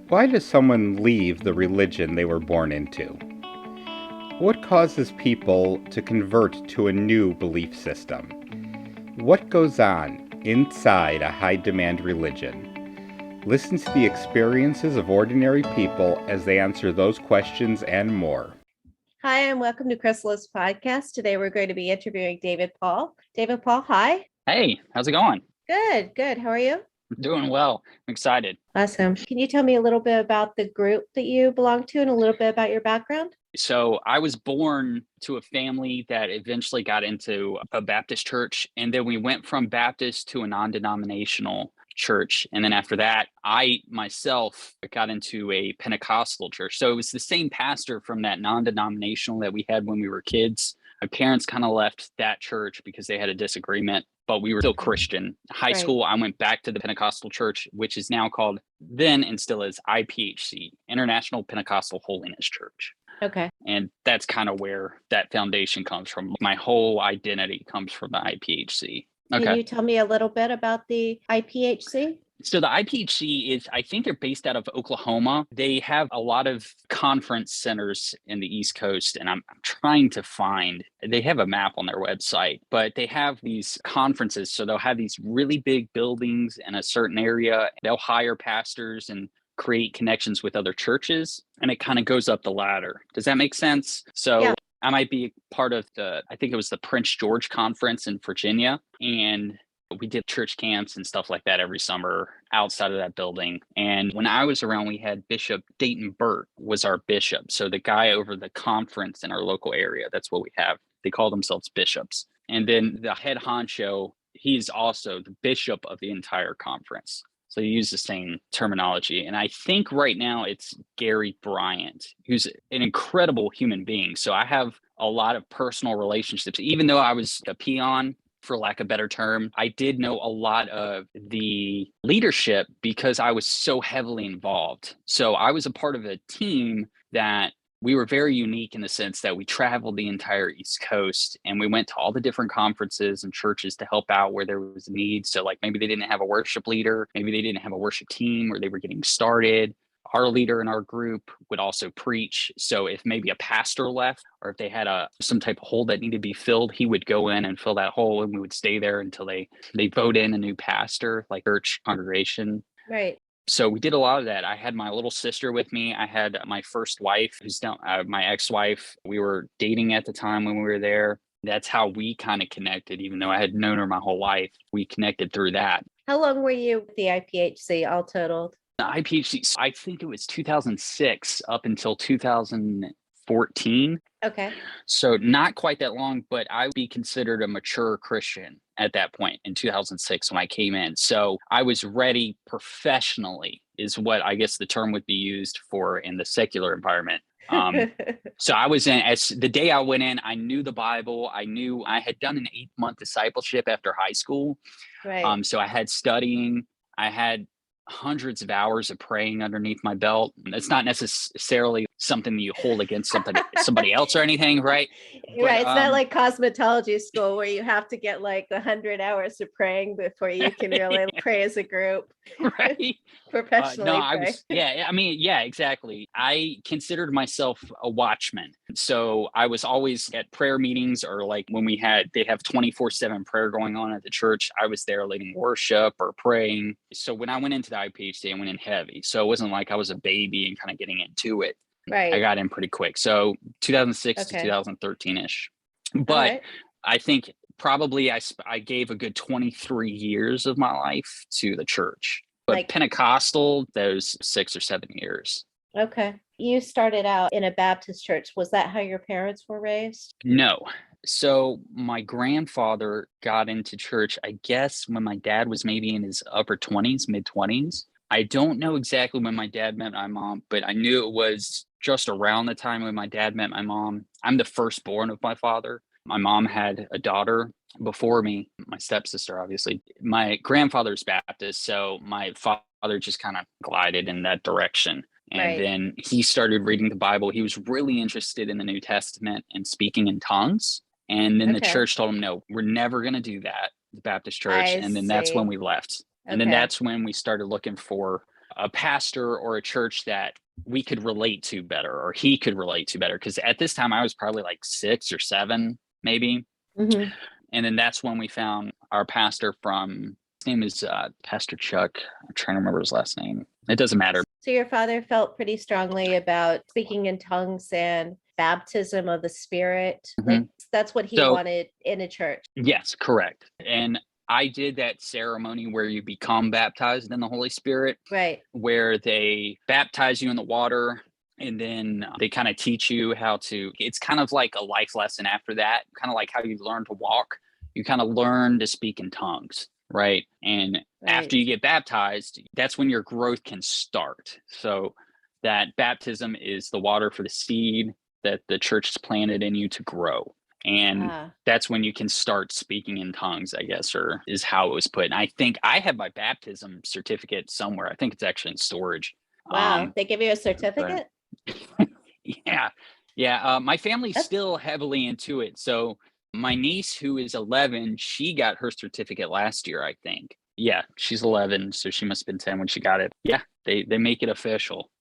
Why does someone leave the religion they were born into? What causes people to convert to a new belief system? What goes on inside a high-demand religion? Listen to the experiences of ordinary people as they answer those questions and more. Hi, and welcome to Chrysalis Podcast. Today we're going to be interviewing David Paul. David Paul, hi. Hey, how's it going? Good. How are you? Doing well. I'm excited. Awesome. Can you tell me a little bit about the group that you belong to and a little bit about your background? So I was born to a family that eventually got into a Baptist church. And then we went from Baptist to a non-denominational church. And then after that, I myself got into a Pentecostal church. So it was the same pastor from that non-denominational that we had when we were kids. My parents kind of left that church because they had a disagreement, but we were still Christian. High school, I went back to the Pentecostal church, which is now called then and still is IPHC, International Pentecostal Holiness Church. Okay. And that's kind of where that foundation comes from. My whole identity comes from the IPHC. Okay. Can you tell me a little bit about the IPHC? So the IPHC is, I think they're based out of Oklahoma. They have a lot of conference centers in the East Coast, and I'm trying to find, they have a map on their website, but they have these conferences. So they'll have these really big buildings in a certain area. They'll hire pastors and create connections with other churches, and it kind of goes up the ladder. Does that make sense? So yeah. I might be part of I think it was the Prince George Conference in Virginia, and we did church camps and stuff like that every summer outside of that building. And when I was around, we had Bishop Dayton Burt was our bishop. So the guy over the conference in our local area, that's what we have. They call themselves bishops. And then the head honcho, he's also the bishop of the entire conference. So you use the same terminology. And I think right now it's Gary Bryant, who's an incredible human being. So I have a lot of personal relationships, even though I was a peon, for lack of a better term. I did know a lot of the leadership because I was so heavily involved. So I was a part of a team that we were very unique in the sense that we traveled the entire East Coast and we went to all the different conferences and churches to help out where there was a need. So like maybe they didn't have a worship leader, maybe they didn't have a worship team, or they were getting started. Our leader in our group would also preach. So if maybe a pastor left, or if they had some type of hole that needed to be filled, he would go in and fill that hole, and we would stay there until they vote in a new pastor, like church congregation. Right. So we did a lot of that. I had my little sister with me. I had my first wife, who's now my ex-wife. We were dating at the time when we were there. That's how we kind of connected, even though I had known her my whole life. We connected through that. How long were you with the IPHC all totaled? The IPHC, I think it was 2006 up until 2014. Okay. So not quite that long, but I would be considered a mature Christian at that point in 2006 when I came in. So I was ready professionally, is what I guess the term would be used for in the secular environment. So I was in, as the day I went in, I knew the Bible. I knew I had done an 8-month discipleship after high school. Right. So I had studying, I had hundreds of hours of praying underneath my belt. It's not necessarily something that you hold against somebody else or anything, right? Right. It's not like cosmetology school where you have to get like 100 hours of praying before you can really pray as a group. Right. Professionally. Yeah, exactly. I considered myself a watchman. So I was always at prayer meetings, or like when they have 24/7 prayer going on at the church, I was there leading worship or praying. So when I went into the IPHC, I went in heavy. So it wasn't like I was a baby and kind of getting into it. Right. I got in pretty quick. So 2006 to 2013-ish. But I think probably I gave a good 23 years of my life to the church. But Pentecostal, those 6 or 7 years. Okay. You started out in a Baptist church. Was that how your parents were raised? No. So my grandfather got into church, I guess, when my dad was maybe in his upper 20s, mid 20s. I don't know exactly when my dad met my mom, but I knew it was just around the time when my dad met my mom. I'm the firstborn of my father. My mom had a daughter before me, my stepsister, obviously. My grandfather's Baptist, so my father just kind of glided in that direction. And then he started reading the Bible. He was really interested in the New Testament and speaking in tongues. And then the church told him, no, we're never going to do that, the Baptist church. And then that's when we left. And then that's when we started looking for a pastor or a church that we could relate to better, or he could relate to better. Because at this time I was probably like 6 or 7, maybe. Mhm. And then that's when we found our pastor from, his name is Pastor Chuck. I'm trying to remember his last name. It doesn't matter. So your father felt pretty strongly about speaking in tongues and baptism of the Spirit. Like that's what he So- wanted in a church. Yes, correct. And I did that ceremony where you become baptized in the Holy Spirit, Right. where they baptize you in the water, and then they kind of teach you how to, it's kind of like a life lesson after that, kind of like how you learn to walk. You kind of learn to speak in tongues, right? And after you get baptized, that's when your growth can start. So that baptism is the water for the seed that the church has planted in you to grow. And that's when you can start speaking in tongues, I guess, or is how it was put. And I think I have my baptism certificate somewhere. I think it's actually in storage. Wow. They give you a certificate? Yeah. My family's still heavily into it. So my niece, who is 11, she got her certificate last year, I think. Yeah, she's 11, so she must have been 10 when she got it. Yeah, they make it official.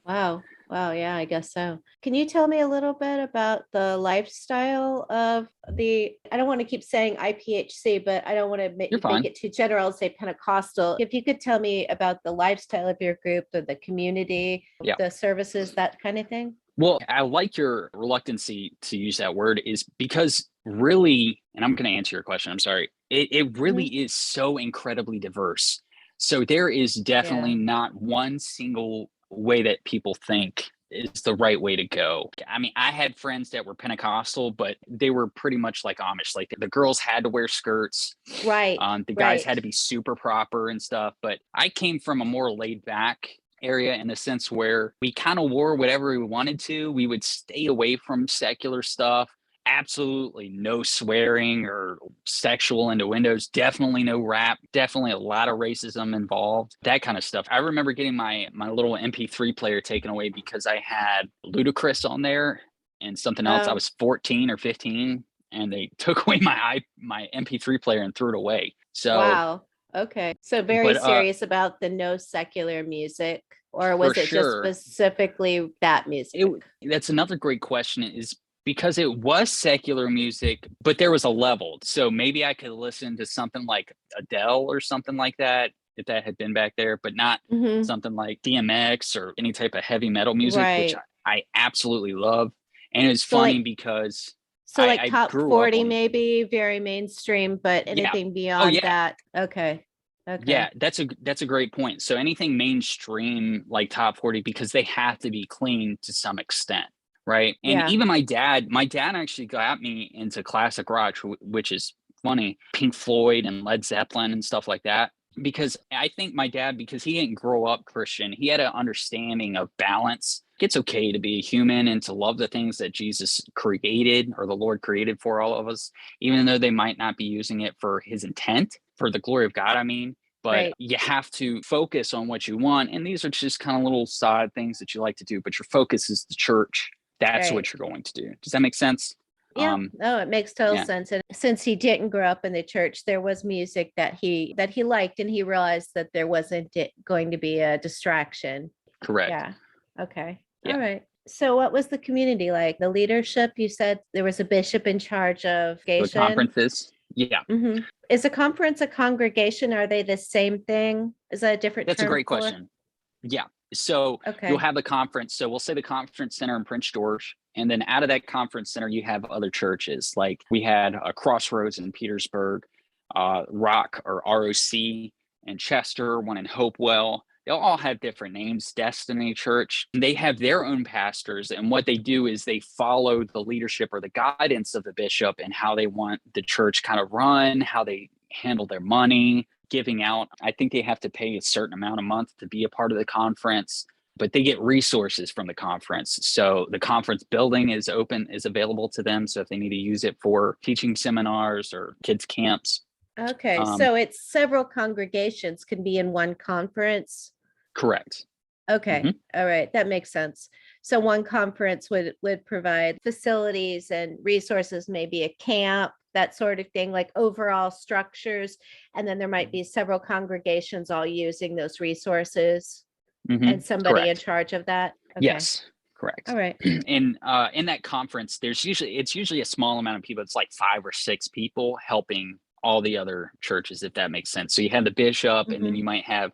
Wow. Yeah, I guess so. Can you tell me a little bit about the lifestyle of I don't want to keep saying IPHC, but I don't want to make it too general and say Pentecostal. If you could tell me about the lifestyle of your group, or the community, the services, that kind of thing. Well, I like your reluctancy to use that word, is because really, and I'm going to answer your question, I'm sorry, it really is so incredibly diverse. So there is definitely not one single way that people think is the right way to go. I mean, I had friends that were Pentecostal, but they were pretty much like Amish. Like the girls had to wear skirts. Right. The guys had to be super proper and stuff. But I came from a more laid back area in the sense where we kind of wore whatever we wanted to. We would stay away from secular stuff. Absolutely no swearing or sexual innuendos. Definitely no rap. Definitely a lot of racism involved. That kind of stuff. I remember getting my little MP3 player taken away because I had Ludacris on there and something else. I was 14 or 15, and they took away my MP3 player and threw it away. So wow. Okay. So very serious about the no secular music, or was it just specifically that music? That's another great question, is because it was secular music, but there was a level. So maybe I could listen to something like Adele or something like that, if that had been back there, but not something like DMX or any type of heavy metal music, which I absolutely love. And it's funny because so like top 40, maybe very mainstream, but anything beyond that. Okay. Yeah, that's a great point. So anything mainstream like top 40, because they have to be clean to some extent. Right. And even my dad actually got me into classic rock, which is funny, Pink Floyd and Led Zeppelin and stuff like that. Because I think my dad, because he didn't grow up Christian, he had an understanding of balance. It's okay to be a human and to love the things that Jesus created, or the Lord created for all of us, even though they might not be using it for his intent, for the glory of God, I mean. But you have to focus on what you want. And these are just kind of little side things that you like to do, but your focus is the church. That's what you're going to do. Does that make sense? Yeah, no, it makes total sense. And since he didn't grow up in the church, there was music that he liked, and he realized that there wasn't going to be a distraction. Correct. Yeah. Okay. Yeah. All right. So what was the community like? The leadership, you said there was a bishop in charge of the conferences. Yeah. Is a conference a congregation? Are they the same thing? Is that a different term? That's a great question. Yeah. So you'll have the conference. So we'll say the conference center in Prince George. And then out of that conference center, you have other churches. Like we had a Crossroads in Petersburg, Rock or ROC in Chester, one in Hopewell. They'll all have different names. Destiny Church. They have their own pastors. And what they do is they follow the leadership or the guidance of the bishop and how they want the church kind of run, how they handle their money, giving out. I think they have to pay a certain amount a month to be a part of the conference, but they get resources from the conference. So the conference building is available to them. So if they need to use it for teaching seminars or kids camps. Okay. So it's several congregations can be in one conference. Correct. Okay. All right. That makes sense. So one conference would provide facilities and resources, maybe a camp, that sort of thing, like overall structures. And then there might be several congregations all using those resources. and somebody in Correct. charge of that? Okay. Yes, correct. All right. And in that conference, it's usually a small amount of people. It's like 5 or 6 people helping all the other churches, if that makes sense. So you have the bishop, and then you might have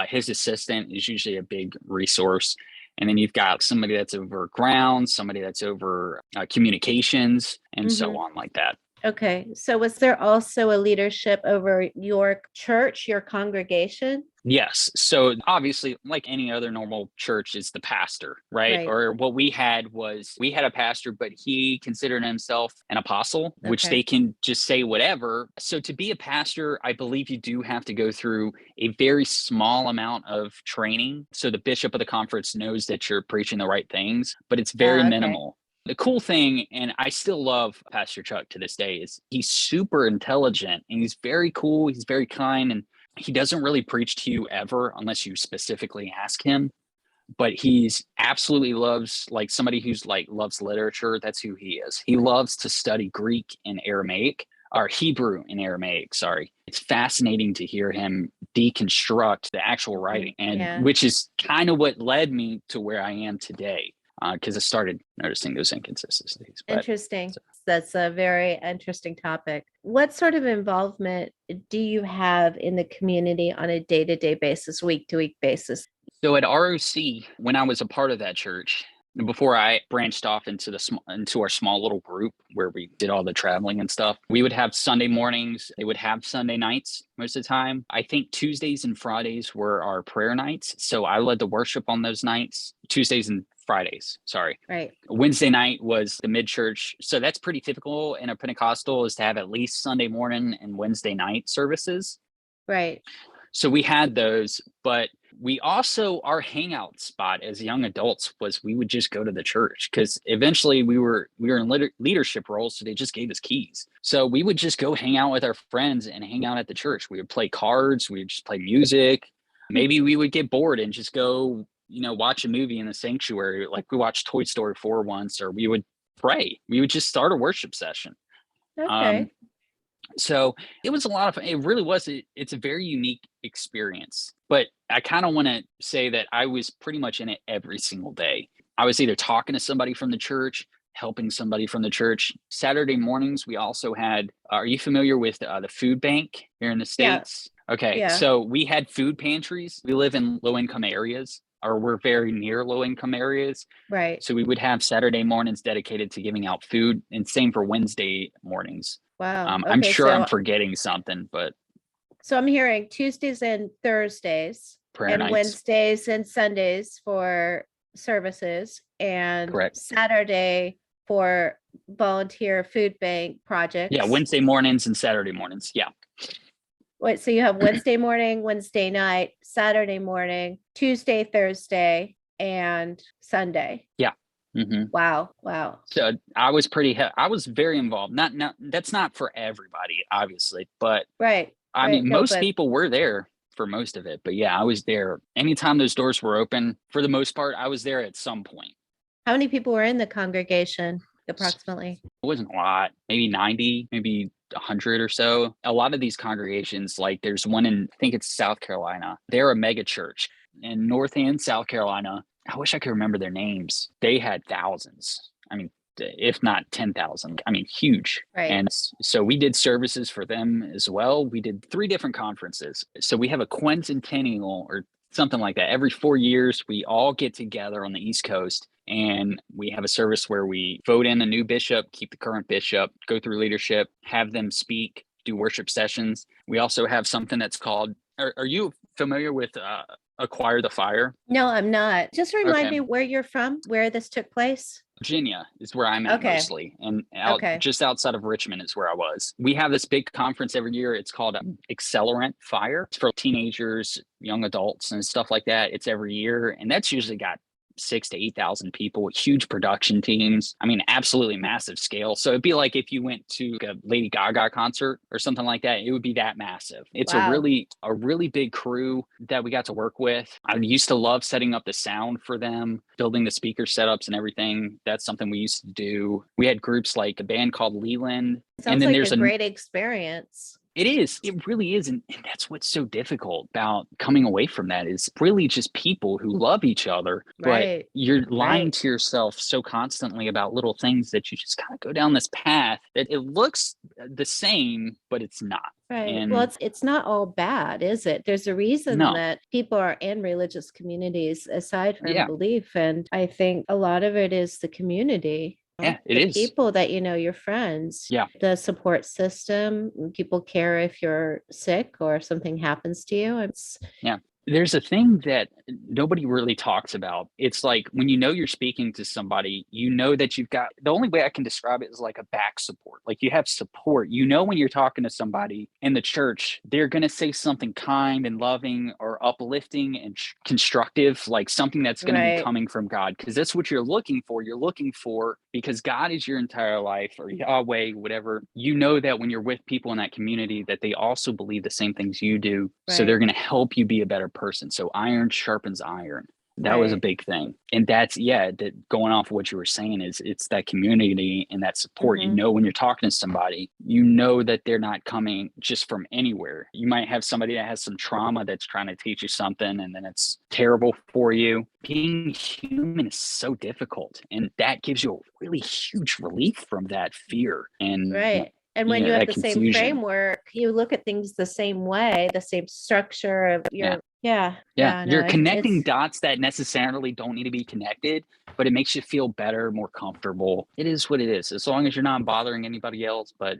his assistant is usually a big resource. And then you've got somebody that's over grounds, somebody that's over communications, and so on like that. Okay. So was there also a leadership over your church, your congregation? Yes. So obviously, like any other normal church, is the pastor, right? Or what we had a pastor, but he considered himself an apostle, which they can just say whatever. So to be a pastor, I believe you do have to go through a very small amount of training. So the bishop of the conference knows that you're preaching the right things, but it's very minimal. The cool thing, and I still love Pastor Chuck to this day, is he's super intelligent and he's very cool. He's very kind, and he doesn't really preach to you ever unless you specifically ask him. But he's absolutely loves, like somebody who's like loves literature. That's who he is. He loves to study Greek and Aramaic, or Hebrew and Aramaic. Sorry. It's fascinating to hear him deconstruct the actual writing, and which is kind of what led me to where I am today. Because I started noticing those inconsistencies. Interesting. That's a very interesting topic. What sort of involvement do you have in the community on a day-to-day basis, week-to-week basis? So at ROC, when I was a part of that church, before I branched off into our small little group where we did all the traveling and stuff, we would have Sunday mornings. They would have Sunday nights most of the time. I think Tuesdays and Fridays were our prayer nights. So I led the worship on those nights. Tuesdays and Fridays, sorry. Right. Wednesday night was the mid-church. So that's pretty typical in a Pentecostal, is to have at least Sunday morning and Wednesday night services. Right. So we had those, but we also, our hangout spot as young adults was we would just go to the church, because eventually we were in leadership roles. So they just gave us keys. So we would just go hang out with our friends and hang out at the church. We would play cards. We would just play music. Maybe we would get bored and just go, watch a movie in the sanctuary. Like we watched Toy Story 4 once, or we would pray. We would just start a worship session. Okay. So it was a lot of fun. It really was. It's a very unique experience, but I kind of want to say that I was pretty much in it every single day. I was either talking to somebody from the church, helping somebody from the church. Saturday mornings, we also had, are you familiar with the food bank here in the States? Yeah. Okay. So we had food pantries. We live in low income areas, or we're very near low income areas. Right. So we would have Saturday mornings dedicated to giving out food, and same for Wednesday mornings. Wow. I'm sure I'm forgetting something, but. So I'm hearing Tuesdays and Thursdays, prayer and nights. Wednesdays and Sundays for services, and Saturday for volunteer food bank projects. Yeah, Wednesday mornings and Saturday mornings. Yeah. Wait, so you have Wednesday morning, Wednesday night, Saturday morning, Tuesday, Thursday, and Sunday. Yeah. Mm-hmm. Wow. So I was very involved. Not that's not for everybody, obviously, but I mean, most people were there for most of it. But yeah, I was there anytime those doors were open. For the most part, I was there at some point. How many people were in the congregation approximately? It wasn't a lot, maybe 90, maybe 100 or so. A lot of these congregations, like there's one in, I think it's South Carolina. They're a mega church in North End, South Carolina. I wish I could remember their names. They had thousands. I mean, if not 10,000. I mean, huge. Right. And so we did services for them as well. We did 3 different conferences. So we have a quincentennial or something like that. Every 4 years, we all get together on the East Coast, and we have a service where we vote in a new bishop, keep the current bishop, go through leadership, have them speak, do worship sessions. We also have something that's called, are you familiar with Acquire the Fire? No, I'm not. Just remind me where you're from, where this took place. Virginia is where I'm at mostly, and just outside of Richmond is where I was. We have this big conference every year. It's called Accelerant Fire. It's for teenagers, young adults, and stuff like that. It's every year, and that's usually got 6,000 to 8,000 people with huge production teams. I mean, absolutely massive scale. So it'd be like if you went to a Lady Gaga concert or something like that, it would be that massive. It's a really big crew that we got to work with. I used to love setting up the sound for them, building the speaker setups and everything. That's something we used to do. We had groups like a band called Leland. Sounds like a great experience. It is. It really is. And that's what's so difficult about coming away from that is really just people who love each other, but you're lying to yourself so constantly about little things that you just kind of go down this path that it looks the same, but it's not. Right. And well, it's not all bad, is it? There's a reason that people are in religious communities aside from belief. And I think a lot of it is the community. Yeah, it is. People that your friends. Yeah. The support system. People care if you're sick or if something happens to you. There's a thing that nobody really talks about. It's like when you're speaking to somebody, that you've got, the only way I can describe it is like a back support. Like you have support. When you're talking to somebody in the church, they're going to say something kind and loving or uplifting and constructive, like something that's going to be coming from God. Because that's what you're looking for. You're looking for, because God is your entire life, or Yahweh, whatever. That when you're with people in that community, that they also believe the same things you do. So they're going to help you be a better person. So iron sharpens iron. That was a big thing. And that's, that going off of what you were saying is it's that community and that support. Mm-hmm. When you're talking to somebody, that they're not coming just from anywhere. You might have somebody that has some trauma that's trying to teach you something, and then it's terrible for you. Being human is so difficult. And that gives you a really huge relief from that fear. And And when you have the confusion. same framework, you look at things the same way, the same structure of your, you're connecting dots that necessarily don't need to be connected, but it makes you feel better, more comfortable. It is what it is, as long as you're not bothering anybody else, but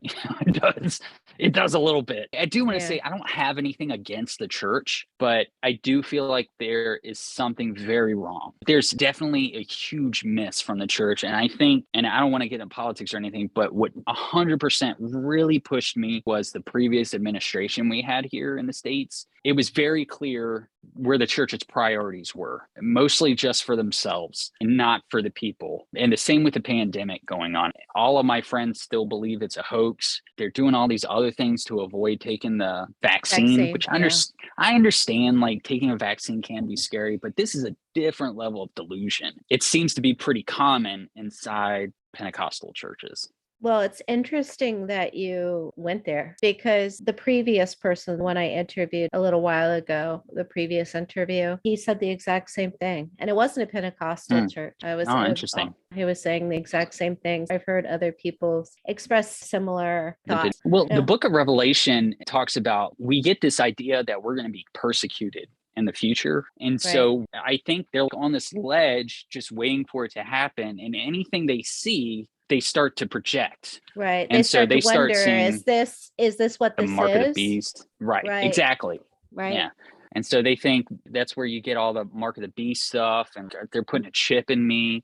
it does a little bit. I do want to say I don't have anything against the church, but I do feel like there is something very wrong. There's definitely a huge miss from the church. And I think, and I don't want to get into politics or anything, but what 100% really pushed me was the previous administration we had here in the States. It was very clear where the church's priorities were, mostly just for themselves and not for the people. And the same with the pandemic going on. All of my friends still believe it's a hoax. They're doing all these other things to avoid taking the vaccine, which I understand, like taking a vaccine can be scary, but this is a different level of delusion. It seems to be pretty common inside Pentecostal churches. Well, it's interesting that you went there, because the previous person, when I interviewed a little while ago, the previous interview, he said the exact same thing. And it wasn't a Pentecostal church. Interesting. He was saying the exact same things. I've heard other people express similar thoughts. Well, the book of Revelation talks about, we get this idea that we're going to be persecuted in the future. And so I think they're on this ledge just waiting for it to happen. And anything they see, they start to project. Right. And so they start seeing, is this what this is? The mark of the beast. Right. Exactly. Right. Yeah. And so they think that's where you get all the mark of the beast stuff, and they're putting a chip in me.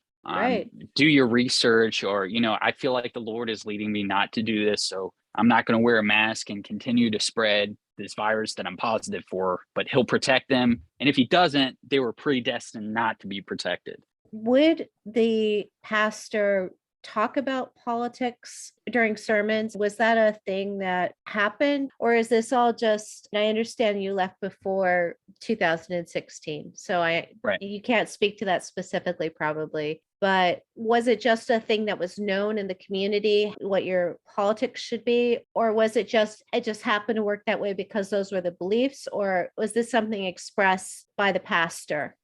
Do your research, or, I feel like the Lord is leading me not to do this. So I'm not going to wear a mask and continue to spread this virus that I'm positive for, but he'll protect them. And if he doesn't, they were predestined not to be protected. Would the pastor talk about politics during sermons? Was that a thing that happened? Or is this all just, I understand you left before 2016, so you can't speak to that specifically probably, but was it just a thing that was known in the community, what your politics should be? Or was it just happened to work that way because those were the beliefs? Or was this something expressed by the pastor?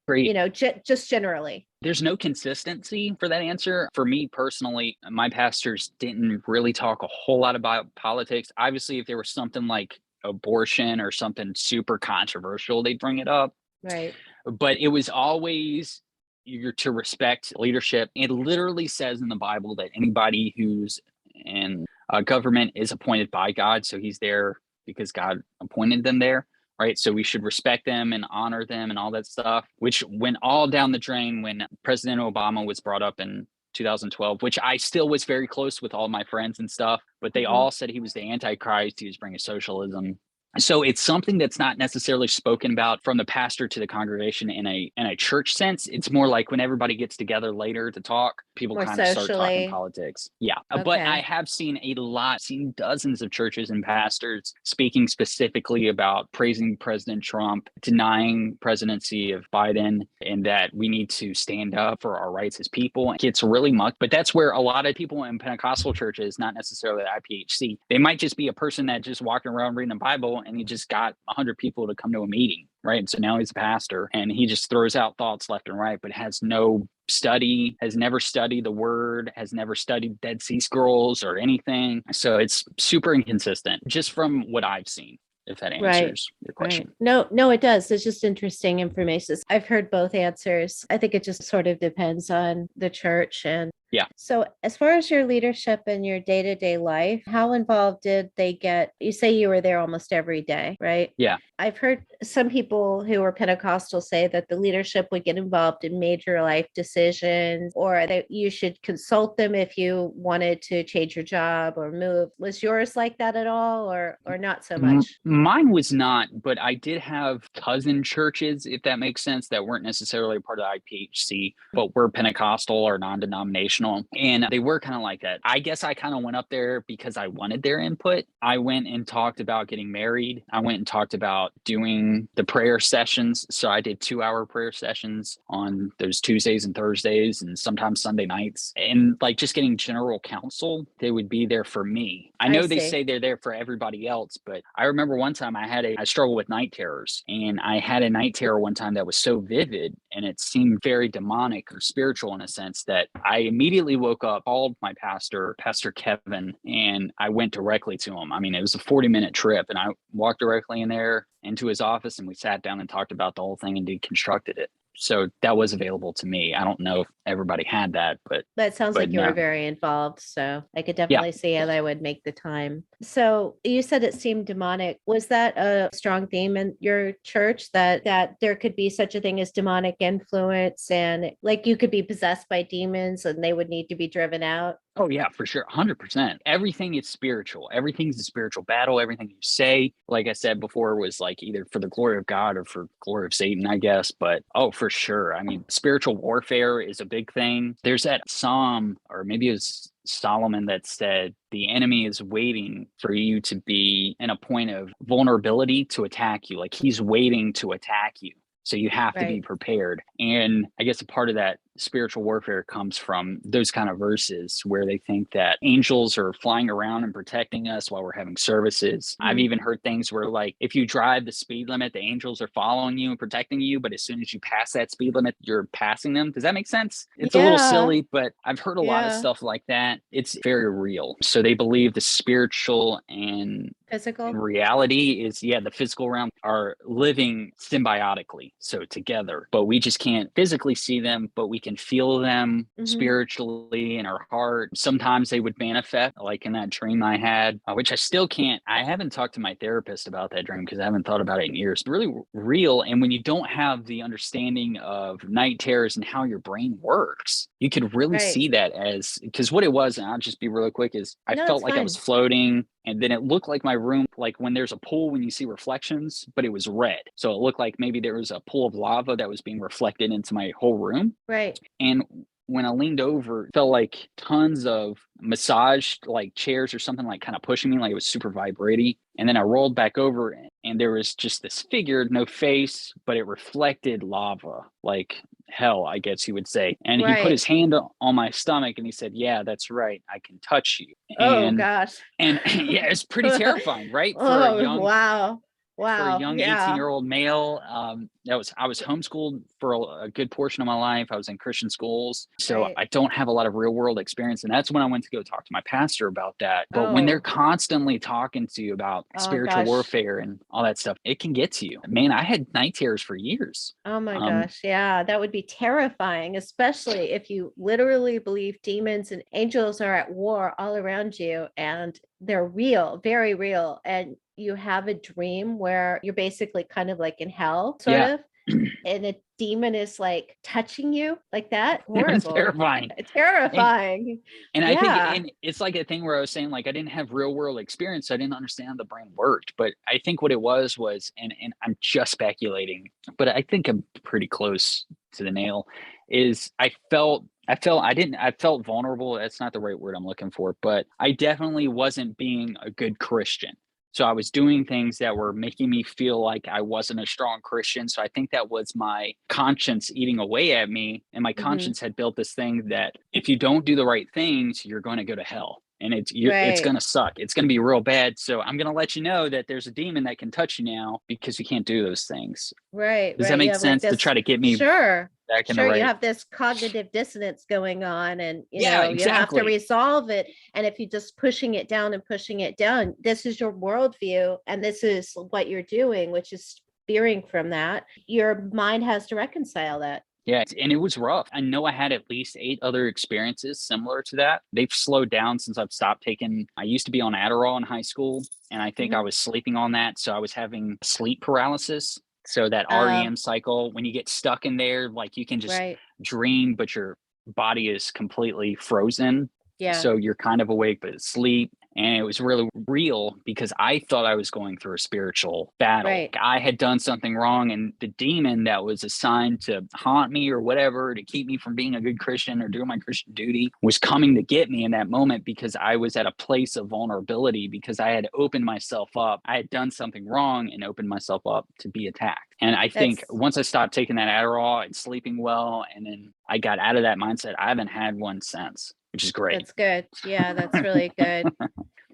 Just generally. There's no consistency for that answer. For me personally, my pastors didn't really talk a whole lot about politics. Obviously, if there was something like abortion or something super controversial, they'd bring it up. Right. But it was always, you're to respect leadership. It literally says in the Bible that anybody who's in government is appointed by God. So he's there because God appointed them there. Right. So we should respect them and honor them and all that stuff, which went all down the drain when President Obama was brought up in 2012, which I still was very close with all my friends and stuff. But they all said he was the Antichrist. He was bringing socialism. So it's something that's not necessarily spoken about from the pastor to the congregation in a church sense. It's more like when everybody gets together later to talk, people More kind of start talking socially. politics. Yeah. But I Okay. have seen dozens of churches and pastors speaking specifically about praising President Trump, denying presidency of Biden, and that we need to stand up for our rights as people. It gets really mucked, but that's where a lot of people in Pentecostal churches, not necessarily IPHC, they might just be a person that just walking around reading the Bible and he just got 100 people to come to a meeting, right? And so now he's a pastor and he just throws out thoughts left and right, but has no study, has never studied the word, has never studied Dead Sea Scrolls or anything. So it's super inconsistent just from what I've seen, if that answers your question. Right. No, it does. It's just interesting information. I've heard both answers. I think it just sort of depends on the church. And yeah. So as far as your leadership in your day-to-day life, how involved did they get? You say you were there almost every day, right? Yeah. I've heard some people who are Pentecostal say that the leadership would get involved in major life decisions, or that you should consult them if you wanted to change your job or move. Was yours like that at all, or not so much? Mine was not, but I did have cousin churches, if that makes sense, that weren't necessarily part of IPHC, but were Pentecostal or non-denominational. And they were kind of like that. I guess I kind of went up there because I wanted their input. I went and talked about getting married. I went and talked about doing the prayer sessions. So I did 2-hour prayer sessions on those Tuesdays and Thursdays and sometimes Sunday nights. And like just getting general counsel, they would be there for me. I know they say they're there for everybody else, but I remember one time I struggled with night terrors, and I had a night terror one time that was so vivid and it seemed very demonic or spiritual in a sense that I immediately woke up, called my pastor, Pastor Kevin, and I went directly to him. I mean, it was a 40-minute trip, and I walked directly in there into his office and we sat down and talked about the whole thing and deconstructed it. So that was available to me. I don't know if everybody had that, but that sounds like you were very involved. So I could definitely see how I would make the time. So you said it seemed demonic. Was that a strong theme in your church, that there could be such a thing as demonic influence, and like you could be possessed by demons and they would need to be driven out? Oh yeah, for sure. 100%. Everything is spiritual. Everything's a spiritual battle. Everything you say, like I said before, was like either for the glory of God or for glory of Satan, I guess. But for sure. I mean, spiritual warfare is a big thing. There's that Psalm, or maybe it was Solomon, that said the enemy is waiting for you to be in a point of vulnerability to attack you. Like he's waiting to attack you. So you have to be prepared. And I guess a part of that spiritual warfare comes from those kind of verses where they think that angels are flying around and protecting us while we're having services. Mm-hmm. I've even heard things where, like, if you drive the speed limit, the angels are following you and protecting you, but as soon as you pass that speed limit, you're passing them. Does that make sense? It's a little silly, but I've heard a lot of stuff like that. It's very real. So they believe the spiritual and physical reality is, the physical realm are living symbiotically, so together, but we just can't physically see them, but we can feel them spiritually in our heart. Sometimes they would manifest, like in that dream I had, which I still can't. I haven't talked to my therapist about that dream because I haven't thought about it in years. It's really real. And when you don't have the understanding of night terrors and how your brain works, you could really see that as, because what it was, and I'll just be really quick, is I felt like I was floating. And then it looked like my room, like when there's a pool, when you see reflections, but it was red. So it looked like maybe there was a pool of lava that was being reflected into my whole room. Right. And when I leaned over, it felt like tons of massage, like chairs or something, like kind of pushing me, like it was super vibrating. And then I rolled back over and there was just this figure, no face, but it reflected lava, like hell, I guess you would say. And he put his hand on my stomach and he said, "Yeah, that's right. I can touch you." Oh gosh. And it's pretty terrifying, right? For a young 18-year-old male. I was homeschooled for a good portion of my life. I was in Christian schools. So I don't have a lot of real world experience. And that's when I went to go talk to my pastor about that. But when they're constantly talking to you about spiritual warfare and all that stuff, it can get to you. Man, I had night terrors for years. Oh my gosh. Yeah, that would be terrifying, especially if you literally believe demons and angels are at war all around you and they're real, very real. And you have a dream where you're basically kind of like in hell, sort of. and a demon is like touching you like that. It was Horrible. terrifying. Terrifying. And I think and it's like a thing where I was saying, like, I didn't have real world experience. So I didn't understand how the brain worked. But I think what it was, and I'm just speculating, but I think I'm pretty close to the nail, is I felt vulnerable. That's not the right word I'm looking for, but I definitely wasn't being a good Christian. So I was doing things that were making me feel like I wasn't a strong Christian. So I think that was my conscience eating away at me. And my conscience had built this thing that if you don't do the right things, you're going to go to hell. And it's going to suck. It's going to be real bad. So I'm going to let you know that there's a demon that can touch you now because you can't do those things. Right. Does that make sense, to try to get me back in the right? You have this cognitive dissonance going on, and you have to resolve it. And if you're just pushing it down, this is your worldview and this is what you're doing, which is veering from that. Your mind has to reconcile that. Yeah, and it was rough. I know I had at least 8 other experiences similar to that. They've slowed down since I've stopped taking. I used to be on Adderall in high school, and I think I was sleeping on that. So I was having sleep paralysis. So that REM cycle, when you get stuck in there, like you can just dream, but your body is completely frozen. Yeah. So you're kind of awake, but asleep. And it was really real because I thought I was going through a spiritual battle. Right. I had done something wrong, and the demon that was assigned to haunt me or whatever, to keep me from being a good Christian or doing my Christian duty, was coming to get me in that moment because I was at a place of vulnerability because I had opened myself up. I had done something wrong and opened myself up to be attacked. And I think once I stopped taking that Adderall and sleeping well, and then I got out of that mindset, I haven't had one since, which is great. That's good. Yeah, that's really good.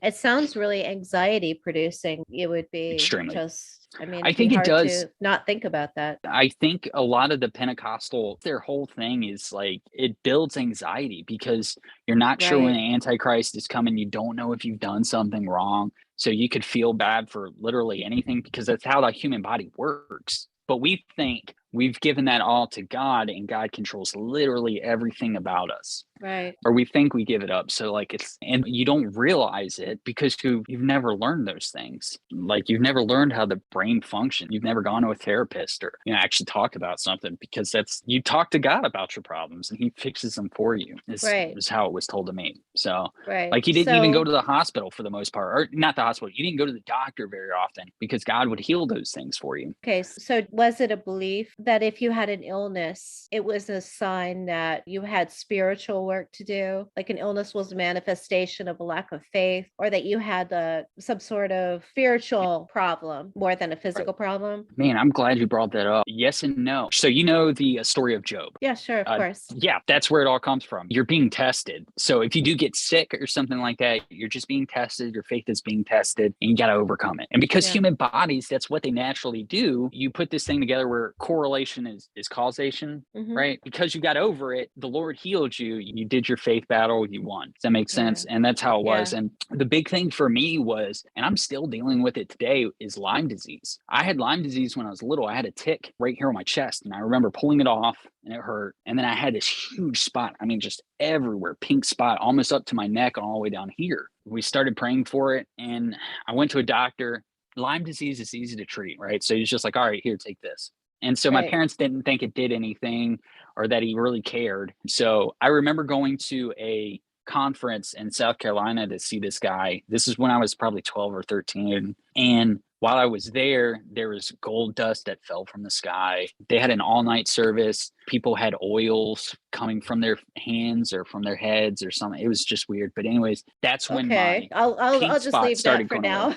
It sounds really anxiety producing. It would be extremely. I think it does. Not think about that. I think a lot of the Pentecostal, their whole thing is like it builds anxiety because you're not sure when the Antichrist is coming. You don't know if you've done something wrong. So you could feel bad for literally anything because that's how the human body works. But we think we've given that all to God, and God controls literally everything about us. Right. Or we think we give it up. So like and you don't realize it because you've never learned those things. Like you've never learned how the brain functions. You've never gone to a therapist or actually talked about something, because you talk to God about your problems and he fixes them for you. Is how it was told to me. So like you didn't even go to the hospital for the most part, or not the hospital. You didn't go to the doctor very often because God would heal those things for you. Okay. So was it a belief that if you had an illness, it was a sign that you had spiritual work to do, like an illness was a manifestation of a lack of faith, or that you had some sort of spiritual problem more than a physical problem? Man, I'm glad you brought that up. Yes and no. So you know the story of Job? Yeah, sure, of course. Yeah, that's where it all comes from. You're being tested. So if you do get sick or something like that, you're just being tested. Your faith is being tested, and you got to overcome it. And because human bodies, that's what they naturally do. You put this thing together where correlation is causation, right? Because you got over it, the Lord healed you. You did your faith battle, you won. Does that make sense? And that's how it was. And the big thing for me was, and I'm still dealing with it today, is Lyme disease. I had Lyme disease when I was little. I had a tick right here on my chest, and I remember pulling it off, and it hurt. And then I had this huge spot. I mean, just everywhere, pink spot, almost up to my neck and all the way down here. We started praying for it, and I went to a doctor. Lyme disease is easy to treat, right? So he's just like, all right, here, take this. And so my parents didn't think it did anything or that he really cared. So I remember going to a conference in South Carolina to see this guy. This is when I was probably 12 or 13. And while I was there was gold dust that fell from the sky. They had an all-night service. People had oils coming from their hands or from their heads or something. It was just weird. But anyways, that's when I'll just leave that for now.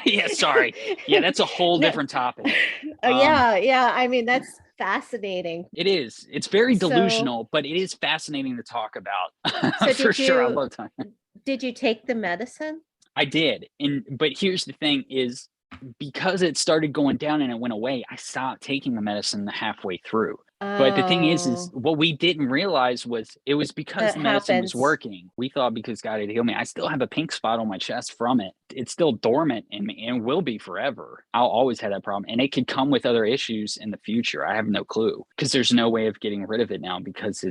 Yeah, sorry. Yeah, that's a whole different topic. Yeah. I mean, that's fascinating. It is. It's very delusional, but it is fascinating to talk about. So for sure. I love time. Did you take the medicine? I did. But here's the thing is, because it started going down and it went away, I stopped taking the medicine halfway through. But the thing is what we didn't realize was it was because the medicine was working. We thought because God had healed me. I still have a pink spot on my chest from it. It's still dormant in me and will be forever. I'll always have that problem. And it could come with other issues in the future. I have no clue because there's no way of getting rid of it now because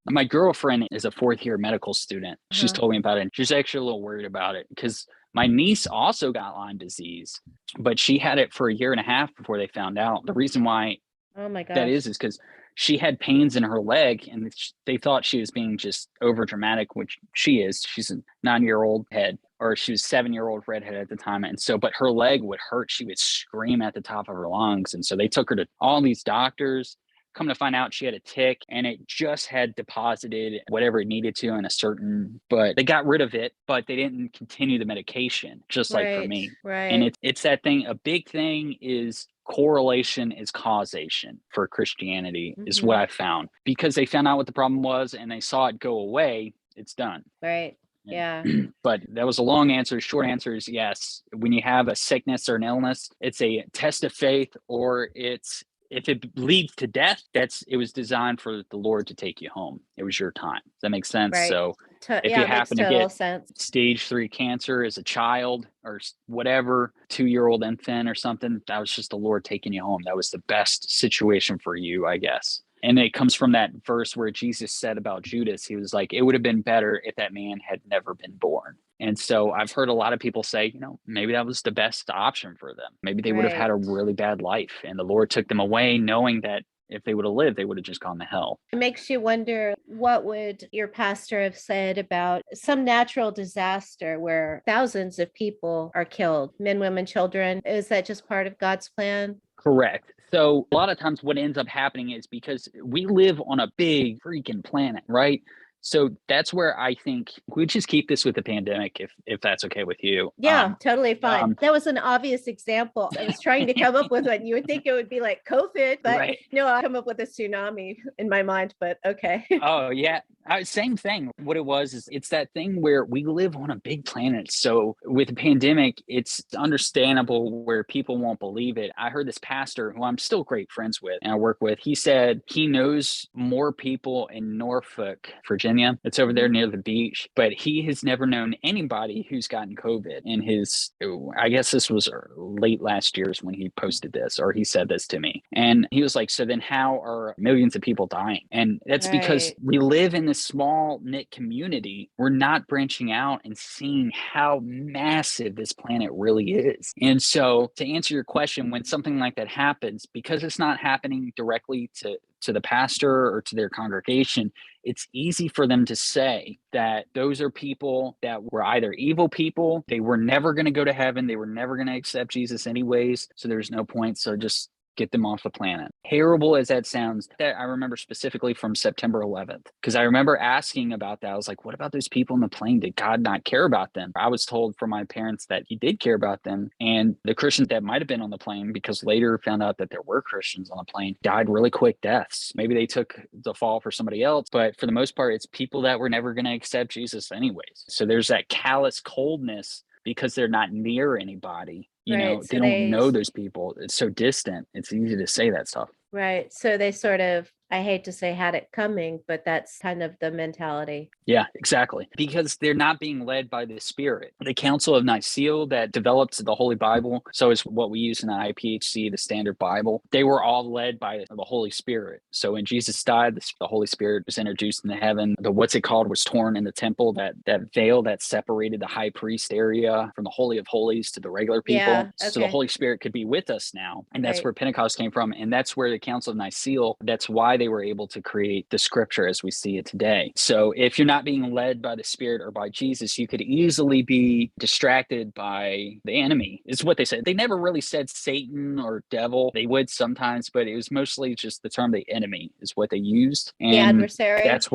my girlfriend is a 4th year medical student. She's told me about it. She's actually a little worried about it because my niece also got Lyme disease, but she had it for 1.5 years before they found out. The reason why Oh my That gosh. is because she had pains in her leg, and they thought she was being just over dramatic, which she is. She's a 9-year-old head, or she was 7-year-old redhead at the time. And so, but her leg would hurt. She would scream at the top of her lungs. And so they took her to all these doctors. Come to find out, she had a tick, and it just had deposited whatever it needed to in a certain, but they got rid of it, but they didn't continue the medication, just like for Right, me. And right. it's that thing. A big thing is correlation is causation for Christianity, is what Mm-hmm. I found, because they found out what the problem was and they saw it go away. It's done. Right. Yeah. But that was a long answer. Short answer is yes. When you have a sickness or an illness, it's a test of faith, or it's, if it leads to death, it was designed for the Lord to take you home. It was your time. Does that make sense? Right. So if Yeah, you it makes happen to total get sense. stage 3 cancer as a child or whatever, 2-year-old infant or something, that was just the Lord taking you home. That was the best situation for you, I guess. And it comes from that verse where Jesus said about Judas, he was like, it would have been better if that man had never been born. And so I've heard a lot of people say, maybe that was the best option for them. Maybe they would have had a Right. really bad life, and the Lord took them away knowing that if they would have lived, they would have just gone to hell. It makes you wonder, what would your pastor have said about some natural disaster where thousands of people are killed, men, women, children? Is that just part of God's plan? Correct. So a lot of times what ends up happening is because we live on a big freaking planet, right? So that's where I think we just keep this with the pandemic, if that's okay with you. Yeah, totally fine. That was an obvious example. I was trying to come up with one. You would think it would be like COVID, but right. no, I come up with a tsunami in my mind, but okay. Oh, yeah. Same thing. What it was is it's that thing where we live on a big planet. So with the pandemic, it's understandable where people won't believe it. I heard this pastor who I'm still great friends with and I work with. He said he knows more people in Norfolk, Virginia. It's over there near the beach, but he has never known anybody who's gotten COVID in his, I guess this was late last year when he posted this, or he said this to me. And he was like, so then how are millions of people dying? And that's because we live in this small knit community. We're not branching out and seeing how massive this planet really is. And so to answer your question, when something like that happens, because it's not happening directly to the pastor or to their congregation, it's easy for them to say that those are people that were either evil people, they were never going to go to heaven, they were never going to accept Jesus anyways, so there's no point, so just get them off the planet. Terrible as that sounds, that I remember specifically from September 11th, because I remember asking about that. I was like, what about those people in the plane? Did God not care about them? I was told from my parents that he did care about them. And the Christians that might have been on the plane, because later found out that there were Christians on the plane, died really quick deaths. Maybe they took the fall for somebody else, but for the most part, it's people that were never going to accept Jesus anyways. So there's that callous coldness because they're not near anybody. They don't know those people. It's so distant. It's easy to say that stuff. Right. So they sort of, I hate to say had it coming, but that's kind of the mentality. Yeah, exactly. Because they're not being led by the Spirit. The Council of Nicaea that developed the Holy Bible, so is what we use in the IPHC, the Standard Bible. They were all led by the Holy Spirit. So when Jesus died, the Holy Spirit was introduced into heaven. The what's it called was torn in the temple, that veil that separated the high priest area from the Holy of Holies to the regular people. Yeah, okay. So the Holy Spirit could be with us now. And that's where Pentecost came from. And that's where the Council of Nicaea, that's why they were able to create the scripture as we see it today. So if you're not being led by the Spirit or by Jesus, you could easily be distracted by the enemy, is what they said. They never really said Satan or devil. They would sometimes, but it was mostly just the term the enemy is what they used. And the adversary. That's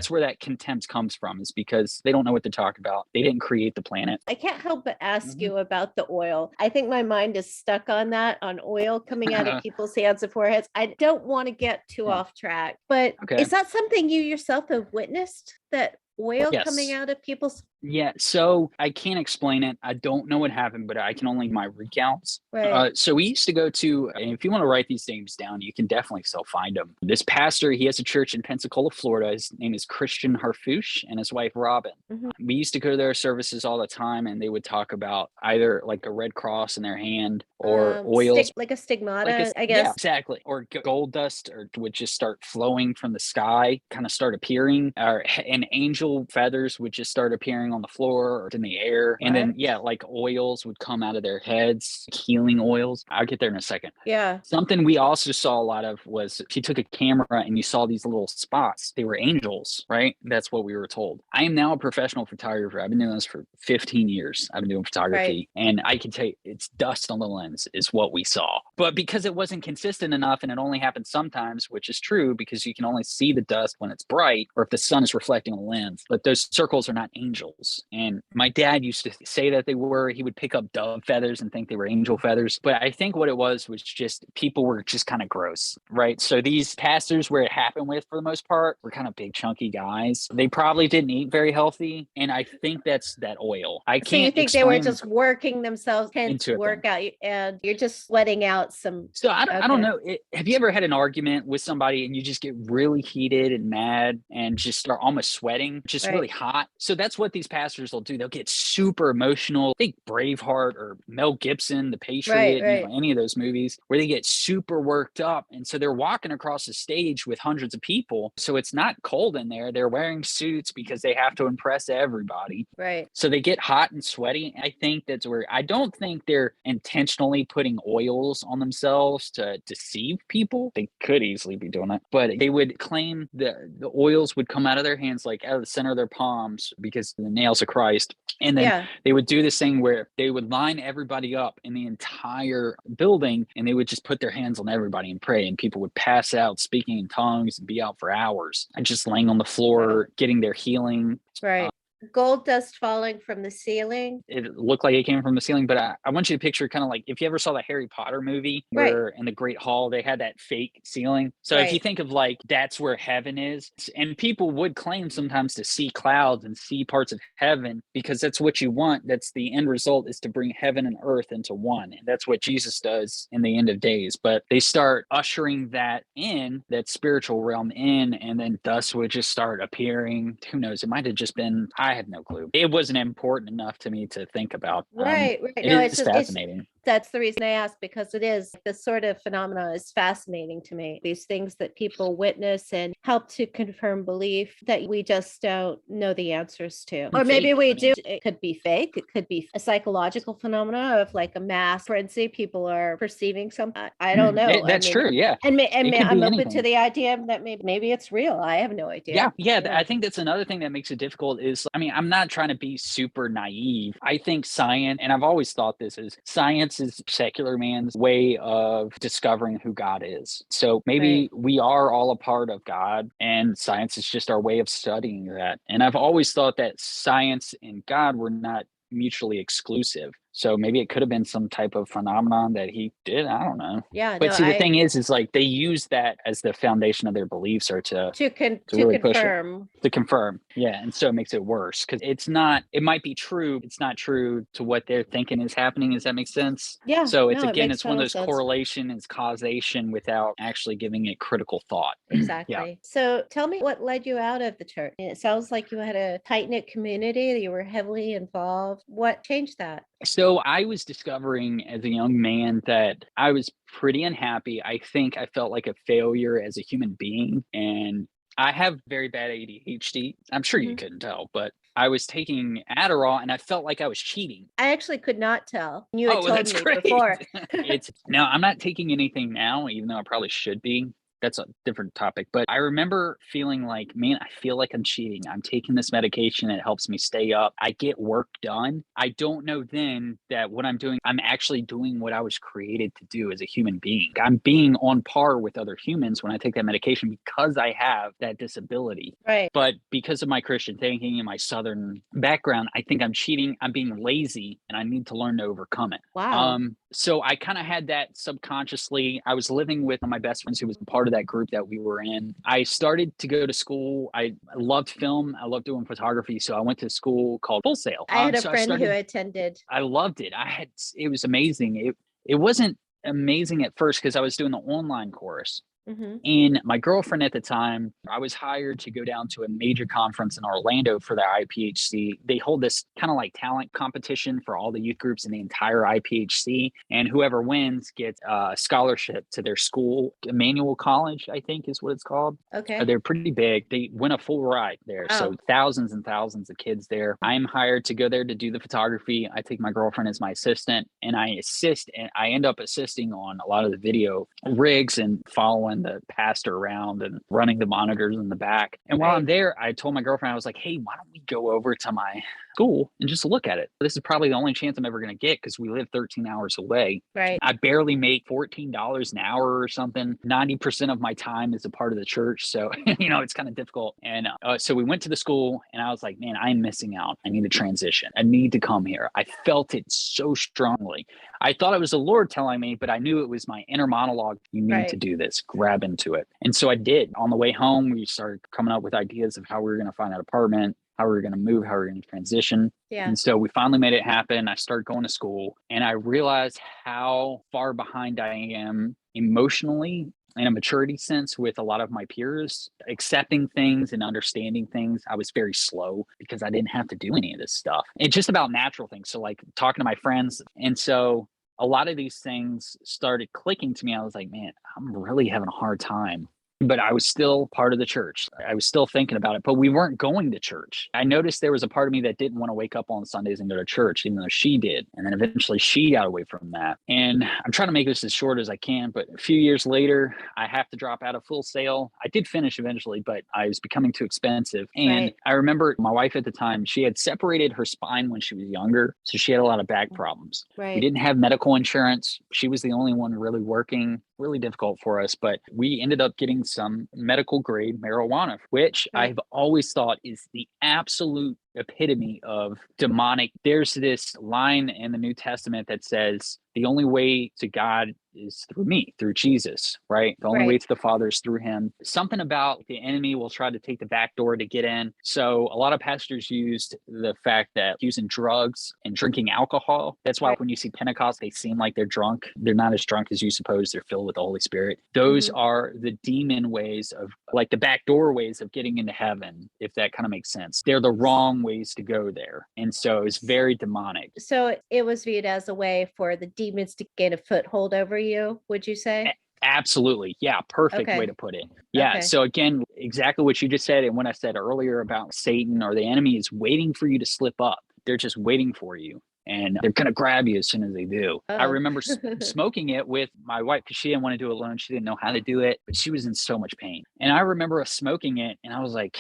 where that contempt comes from, is because they don't know what to talk about. They didn't create the planet. I can't help but ask you about the oil. I think my mind is stuck on that, on oil coming out of people's hands and foreheads. I don't want to get too off track, but is that something you yourself have witnessed, that oil coming out of people's? Yeah, so I can't explain it. I don't know what happened, but I can only my recounts. Right. So we used to go to, and if you want to write these names down, you can definitely still find them. This pastor, he has a church in Pensacola, Florida. His name is Christian Harfouche, and his wife Robin. We used to go to their services all the time, and they would talk about either like a red cross in their hand or oils, like a stigmata, I guess. Yeah, exactly. Or gold dust, or would just start flowing from the sky, kind of start appearing, or an angel angel feathers would just start appearing on the floor or in the air. And then, like oils would come out of their heads, healing oils. I'll get there in a second. Yeah. Something we also saw a lot of was if you took a camera and you saw these little spots, they were angels, right? That's what we were told. I am now a professional photographer. I've been doing this for 15 years. I've been doing photography, and I can tell you it's dust on the lens is what we saw. But because it wasn't consistent enough and it only happened sometimes, which is true because you can only see the dust when it's bright or if the sun is reflecting on the lens. But those circles are not angels. And my dad used to say that they were. He would pick up dove feathers and think they were angel feathers. But I think what it was just people were just kind of gross, right? So these pastors where it happened with, for the most part, were kind of big, chunky guys. They probably didn't eat very healthy. And I think that's that oil. I can't So you think they were just working themselves into workout and you're just sweating out some. So I don't know. Have you ever had an argument with somebody and you just get really heated and mad and just start almost sweating, just really hot? So that's what these pastors will do. They'll get super emotional. Think Braveheart or Mel Gibson, The Patriot, you know, any of those movies where they get super worked up. And so they're walking across the stage with hundreds of people. So it's not cold in there. They're wearing suits because they have to impress everybody. Right. So they get hot and sweaty. I think that's where I don't think they're intentionally putting oils on themselves to deceive people. They could easily be doing it, but they would claim the oils would come out of their hands, like out of the center of their palms because of the nails of Christ. And then they would do this thing where they would line everybody up in the entire building and they would just put their hands on everybody and pray. And people would pass out speaking in tongues and be out for hours and just laying on the floor, getting their healing. Right. Gold dust falling from the ceiling. It looked like it came from the ceiling, but I want you to picture kind of like if you ever saw the Harry Potter movie where in the Great Hall they had that fake ceiling. So if you think of like that's where heaven is, and people would claim sometimes to see clouds and see parts of heaven because that's what you want. That's the end result, is to bring heaven and earth into one. And that's what Jesus does in the end of days. But they start ushering that in, that spiritual realm in, and then dust would just start appearing. Who knows? It might have just been, I had no clue. It wasn't important enough to me to think about. Right. It's fascinating. That's the reason I asked, because it is this sort of phenomena is fascinating to me. These things that people witness and help to confirm belief that we just don't know the answers to. Or maybe we do. It could be fake. It could be a psychological phenomena of like a mass frenzy. People are perceiving something. I don't know. That's true. Yeah. And I'm open to the idea that maybe it's real. I have no idea. Yeah. I think that's another thing that makes it difficult is, I mean, I'm not trying to be super naive. I think science, and I've always thought this, is science is secular man's way of discovering who God is. So maybe we are all a part of God, and science is just our way of studying that. And I've always thought that science and God were not mutually exclusive. So maybe it could have been some type of phenomenon that he did. I don't know. Yeah. But the thing is like they use that as the foundation of their beliefs, or to really confirm. To confirm. Yeah. And so it makes it worse because it's not, it might be true. It's not true to what they're thinking is happening. Does that make sense? Yeah. So it's it's one of those correlation and causation without actually giving it critical thought. Exactly. Yeah. So tell me what led you out of the church. It sounds like you had a tight-knit community, that you were heavily involved. What changed that? So I was discovering as a young man that I was pretty unhappy. I think I felt like a failure as a human being. And I have very bad ADHD. I'm sure you couldn't tell, but I was taking Adderall and I felt like I was cheating. I actually could not tell. You had told me before. No, I'm not taking anything now, even though I probably should be. That's a different topic. But I remember feeling like, man, I feel like I'm cheating. I'm taking this medication. It helps me stay up. I get work done. I don't know then that what I'm doing, I'm actually doing what I was created to do as a human being. I'm being on par with other humans when I take that medication because I have that disability. Right. But because of my Christian thinking and my Southern background, I think I'm cheating. I'm being lazy and I need to learn to overcome it. Wow. So I kind of had that subconsciously. I was living with my best friends who was part of that group that we were in. I started to go to school. I loved film. I loved doing photography. So I went to school called Full Sail. I had a friend who attended. I loved it. It was amazing. It wasn't amazing at first because I was doing the online course. And my girlfriend at the time, I was hired to go down to a major conference in Orlando for the IPHC. They hold this kind of like talent competition for all the youth groups in the entire IPHC. And whoever wins gets a scholarship to their school. Emmanuel College, I think is what it's called. Okay. They're pretty big. They win a full ride there. Wow. So thousands and thousands of kids there. I'm hired to go there to do the photography. I take my girlfriend as my assistant, and I end up assisting on a lot of the video rigs and following the pastor around and running the monitors in the back. And while I'm there, I told my girlfriend, I was like, hey, why don't we go over to my school and just look at it? This is probably the only chance I'm ever going to get because we live 13 hours away. Right. I barely make $14 an hour or something. 90% of my time is a part of the church. So, it's kind of difficult. And so we went to the school and I was like, man, I'm missing out. I need to transition. I need to come here. I felt it so strongly. I thought it was the Lord telling me, but I knew it was my inner monologue. You need to do this, grab into it. And so I did. On the way home, we started coming up with ideas of how we were going to find an apartment, how we were going to move, how we were going to transition. Yeah. And so we finally made it happen. I started going to school and I realized how far behind I am emotionally in a maturity sense with a lot of my peers, accepting things and understanding things. I was very slow because I didn't have to do any of this stuff. It's just about natural things. So like talking to my friends. And so a lot of these things started clicking to me. I was like, man, I'm really having a hard time. But I was still part of the church. I was still thinking about it, but we weren't going to church. I noticed there was a part of me that didn't want to wake up on Sundays and go to church, even though she did. And then eventually she got away from that. And I'm trying to make this as short as I can, but a few years later, I have to drop out of Full Sail. I did finish eventually, but I was becoming too expensive. And I remember my wife at the time, she had separated her spine when she was younger. So she had a lot of back problems. Right. We didn't have medical insurance. She was the only one really working. Really difficult for us, but we ended up getting some medical grade marijuana, which I've always thought is the absolute epitome of demonic. There's this line in the New Testament that says the only way to God is through me, through Jesus, right? The only way to the Father is through him. Something about the enemy will try to take the back door to get in. So a lot of pastors used the fact that using drugs and drinking alcohol, that's why when you see Pentecost, they seem like they're drunk. They're not as drunk as you suppose. They're filled with the Holy Spirit. Those are the demon ways of, like the back door ways of getting into heaven, if that kind of makes sense. They're the wrong ways to go there. And so it's very demonic. So it was viewed as a way for the demons to gain a foothold over you, would you say? Absolutely. Yeah. Perfect way to put it. Yeah. So again, exactly what you just said. And when I said earlier about Satan or the enemy is waiting for you to slip up, they're just waiting for you. And they're going to grab you as soon as they do. I remember smoking it with my wife because she didn't want to do it alone. She didn't know how to do it, but she was in so much pain. And I remember us smoking it and I was like,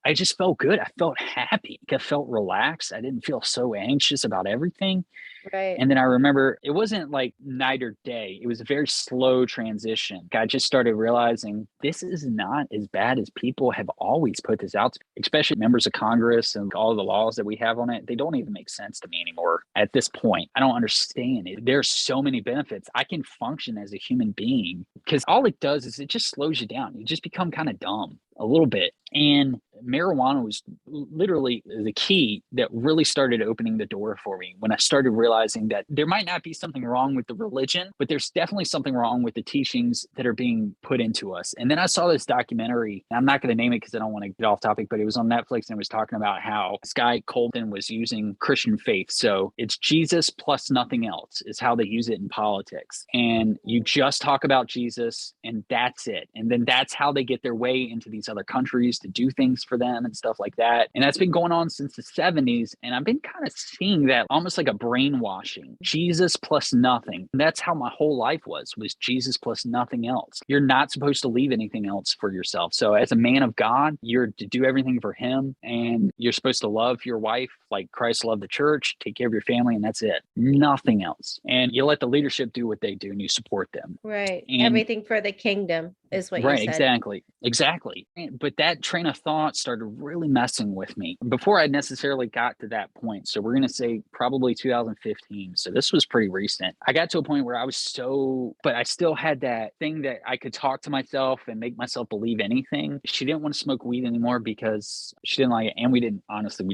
I just felt good. I felt happy. I felt relaxed. I didn't feel so anxious about everything. Right. And then I remember it wasn't like night or day. It was a very slow transition. I just started realizing this is not as bad as people have always put this out, especially members of Congress and all the laws that we have on it. They don't even make sense to me anymore at this point. I don't understand it. There's so many benefits. I can function as a human being because all it does is it just slows you down. You just become kind of dumb a little bit. And marijuana was literally the key that really started opening the door for me when I started realizing that there might not be something wrong with the religion, but there's definitely something wrong with the teachings that are being put into us. And then I saw this documentary. I'm not going to name it because I don't want to get off topic, but it was on Netflix and it was talking about how this guy Colton was using Christian faith. So it's Jesus plus nothing else is how they use it in politics. And you just talk about Jesus and that's it. And then that's how they get their way into these other countries to do things for them and stuff like that. And that's been going on since the 70s. And I've been kind of seeing that almost like a brainwashing. Jesus plus nothing. And that's how my whole life was Jesus plus nothing else. You're not supposed to leave anything else for yourself. So as a man of God, you're to do everything for him. And you're supposed to love your wife like Christ loved the church, take care of your family, and that's it. Nothing else. And you let the leadership do what they do and you support them. Right. And everything for the kingdom is what you said. Exactly. But that train of thought started really messing struggling with me before I necessarily got to that point. So we're going to say probably 2015. So this was pretty recent. I got to a point where I was but I still had that thing that I could talk to myself and make myself believe anything. She didn't want to smoke weed anymore because she didn't like it. And we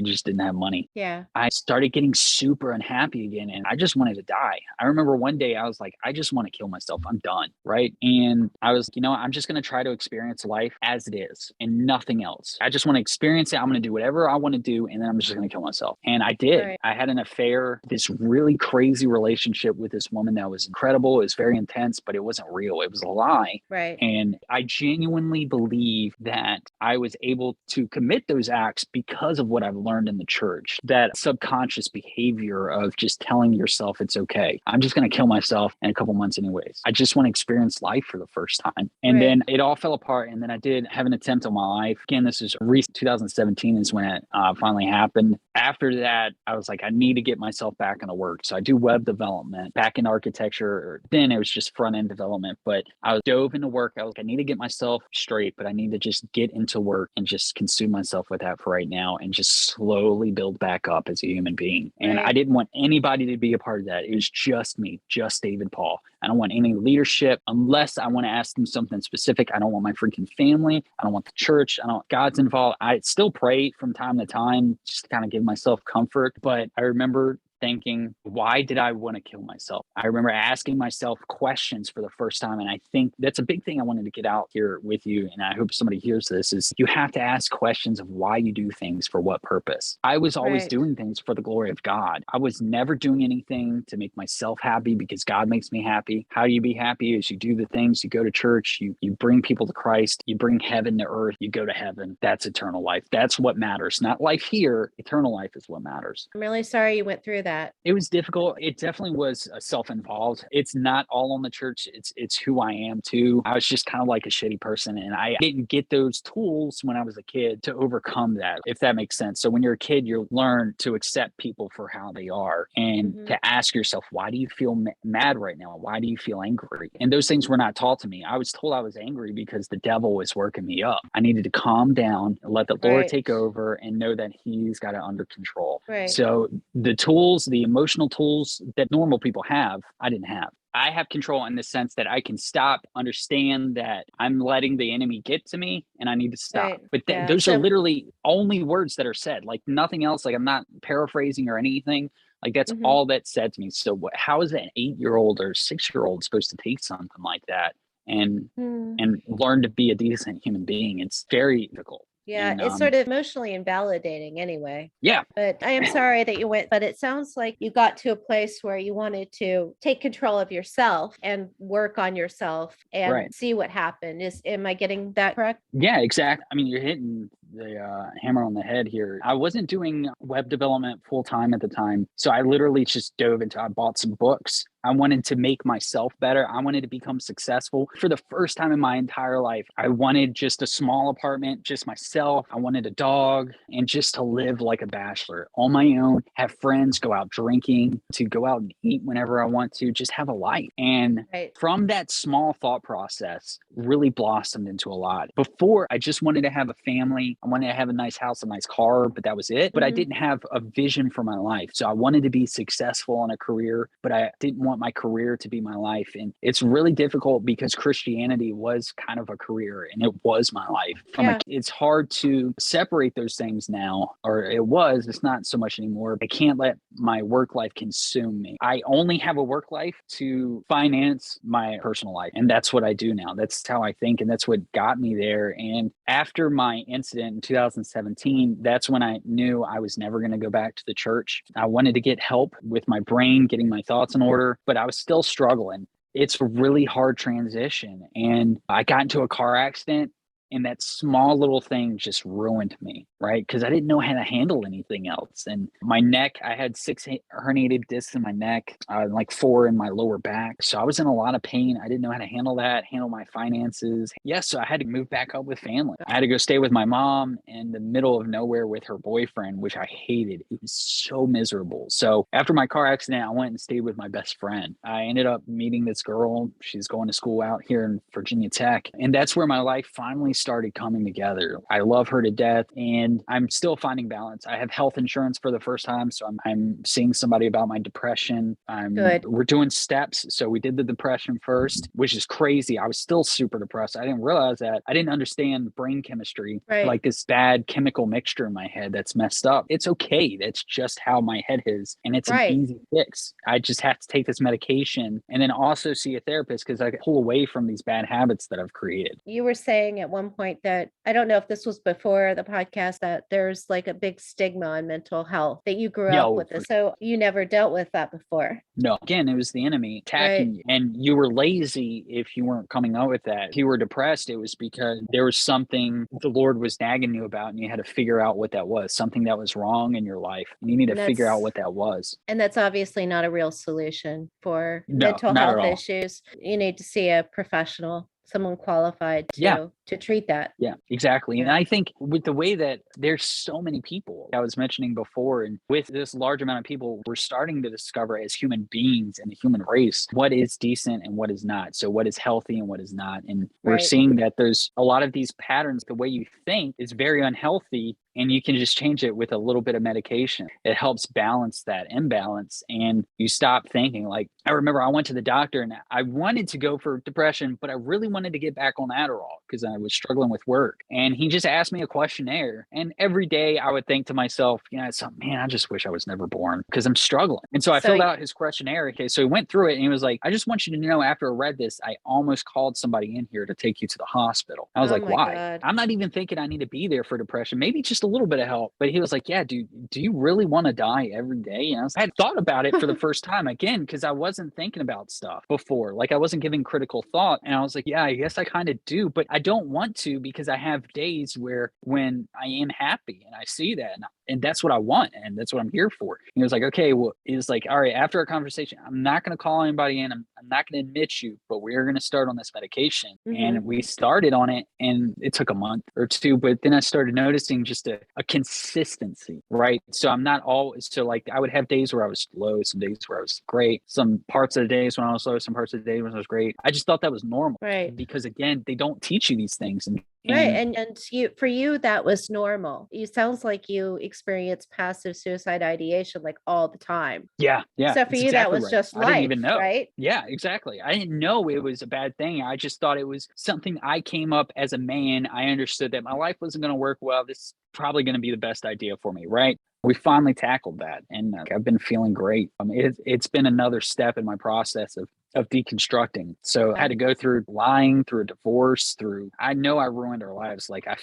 just didn't have money. Yeah. I started getting super unhappy again and I just wanted to die. I remember one day I was like, I just want to kill myself. I'm done. Right. And I was, I'm just going to try to experience life as it is and nothing else. I just want to experience it. I'm going to do whatever I want to do. And then I'm just going to kill myself. And I did. Right. I had an affair, this really crazy relationship with this woman that was incredible. It was very intense, but it wasn't real. It was a lie. Right. And I genuinely believe that I was able to commit those acts because of what I've learned in the church, that subconscious behavior of just telling yourself it's okay. I'm just going to kill myself in a couple months anyways. I just want to experience life for the first time. And then it all fell apart. And then I did have an attempt on my life. Again, this is recent 2017 is when it finally happened. After that, I was like, I need to get myself back into work. So I do web development, back in architecture. Then it was just front end development, but I was dove into work. I was like, I need to get myself straight, but I need to just get into work and just consume myself with that for right now and just slowly build back up as a human being. And I didn't want anybody to be a part of that. It was just me, just David Paul. I don't want any leadership unless I want to ask them something specific. I don't want my freaking family. I don't want the church. I don't want God's involved. I still pray from time to time just to kind of give myself comfort. But I remember thinking, why did I want to kill myself? I remember asking myself questions for the first time. And I think that's a big thing I wanted to get out here with you. And I hope somebody hears this is you have to ask questions of why you do things for what purpose. I was always doing things for the glory of God. I was never doing anything to make myself happy because God makes me happy. How do you be happy? Is you do the things, you go to church, you bring people to Christ, you bring heaven to earth, you go to heaven. That's eternal life. That's what matters. Not life here. Eternal life is what matters. I'm really sorry you went through that. It was difficult. It definitely was self-involved. It's not all on the church. It's who I am too. I was just kind of like a shitty person and I didn't get those tools when I was a kid to overcome that, if that makes sense. So when you're a kid, you learn to accept people for how they are and to ask yourself, why do you feel mad right now? Why do you feel angry? And those things were not taught to me. I was told I was angry because the devil was working me up. I needed to calm down and let the Lord take over and know that he's got it under control. So the tools, the emotional tools that normal people have, I didn't have. I have control in the sense that I can stop, understand that I'm letting the enemy get to me and I need to stop. But those are literally only words that are said, like nothing else. Like I'm not paraphrasing or anything. Like that's all that's said to me. So how is an 8-year-old or 6-year-old supposed to take something like that and learn to be a decent human being? It's very difficult. Yeah, it's sort of emotionally invalidating anyway. Yeah. But I am sorry that you went, but it sounds like you got to a place where you wanted to take control of yourself and work on yourself and see what happened. Am I getting that correct? Yeah, exactly. I mean, you're hitting the hammer on the head here. I wasn't doing web development full time at the time. So I literally just I bought some books. I wanted to make myself better. I wanted to become successful. For the first time in my entire life, I wanted just a small apartment, just myself. I wanted a dog and just to live like a bachelor on my own, have friends, go out drinking, to go out and eat whenever I want to, just have a life. And from that small thought process really blossomed into a lot. Before, I just wanted to have a family. I wanted to have a nice house, a nice car, but that was it. But I didn't have a vision for my life. So I wanted to be successful in a career, but I didn't want my career to be my life. And it's really difficult because Christianity was kind of a career and it was my life. It's hard to separate those things now, or it's not so much anymore. I can't let my work life consume me. I only have a work life to finance my personal life. And that's what I do now. That's how I think. And that's what got me there. And after my incident in 2017, that's when I knew I was never going to go back to the church. I wanted to get help with my brain, getting my thoughts in order, but I was still struggling. It's a really hard transition. And I got into a car accident. And that small little thing just ruined me, right? Because I didn't know how to handle anything else. And my neck, I had 6 herniated discs in my neck, like 4 in my lower back. So I was in a lot of pain. I didn't know how to handle that, handle my finances. So I had to move back up with family. I had to go stay with my mom in the middle of nowhere with her boyfriend, which I hated. It was so miserable. So after my car accident, I went and stayed with my best friend. I ended up meeting this girl. She's going to school out here in Virginia Tech. And that's where my life finally started coming together. I love her to death, and I'm still finding balance. I have health insurance for the first time, so I'm seeing somebody about my depression. We're doing steps. So we did the depression first, which is crazy. I was still super depressed. I didn't realize that. I didn't understand brain chemistry, like this bad chemical mixture in my head that's messed up. It's okay. That's just how my head is, and it's an easy fix. I just have to take this medication and then also see a therapist because I can pull away from these bad habits that I've created. You were saying at one point that, I don't know if this was before the podcast, that there's like a big stigma on mental health, that you grew up with this. So you never dealt with that before. No, again, it was the enemy attacking you, and you were lazy if you weren't coming out with that. If you were depressed, it was because there was something the Lord was nagging you about, and you had to figure out what that was, something that was wrong in your life. And you need to figure out what that was. And that's obviously not a real solution for mental health issues. You need to see a professional, someone qualified to treat that. Yeah, exactly. And I think with the way that there's so many people I was mentioning before, and with this large amount of people, we're starting to discover as human beings in the human race, what is decent and what is not. So what is healthy and what is not. And we're seeing that there's a lot of these patterns, the way you think is very unhealthy, and you can just change it with a little bit of medication. It helps balance that imbalance, and you stop thinking. Like, I remember I went to the doctor and I wanted to go for depression, but I really wanted to get back on Adderall because I was struggling with work. And he just asked me a questionnaire. And every day I would think to myself, man, I just wish I was never born because I'm struggling. And so I filled out his questionnaire. Okay, so he went through it and he was like, I just want you to know, after I read this, I almost called somebody in here to take you to the hospital. I was like, why? God. I'm not even thinking I need to be there for depression. Maybe just a little bit of help. But he was like, yeah, dude, do you really want to die every day? And I had thought about it for the first time again, because I wasn't thinking about stuff before. Like, I wasn't giving critical thought. And I was like, yeah, I guess I kind of do, but I don't want to, because I have days when I am happy and I see that, and that's what I want, and that's what I'm here for. And he was like, okay, well, he was like, all right, after our conversation, I'm not going to call anybody in. I'm not going to admit you, but we're going to start on this medication. And we started on it, and it took a month or two, but then I started noticing just a consistency, right? So I'm not always, so like I would have days where I was low, some days where I was great, some parts of the days when I was low, some parts of the day when I was great. I just thought that was normal, right? Because again, they don't teach you these things. And for you, that was normal. It sounds like you experienced passive suicide ideation like all the time. Yeah. So for you, that was just life. I didn't even know. Right? Yeah, exactly. I didn't know it was a bad thing. I just thought it was something I came up as a man. I understood that my life wasn't going to work well. This is probably going to be the best idea for me, right? We finally tackled that, and I've been feeling great. It's been another step in my process of deconstructing. So I had to go through lying, through a divorce, I know I ruined our lives. Like, I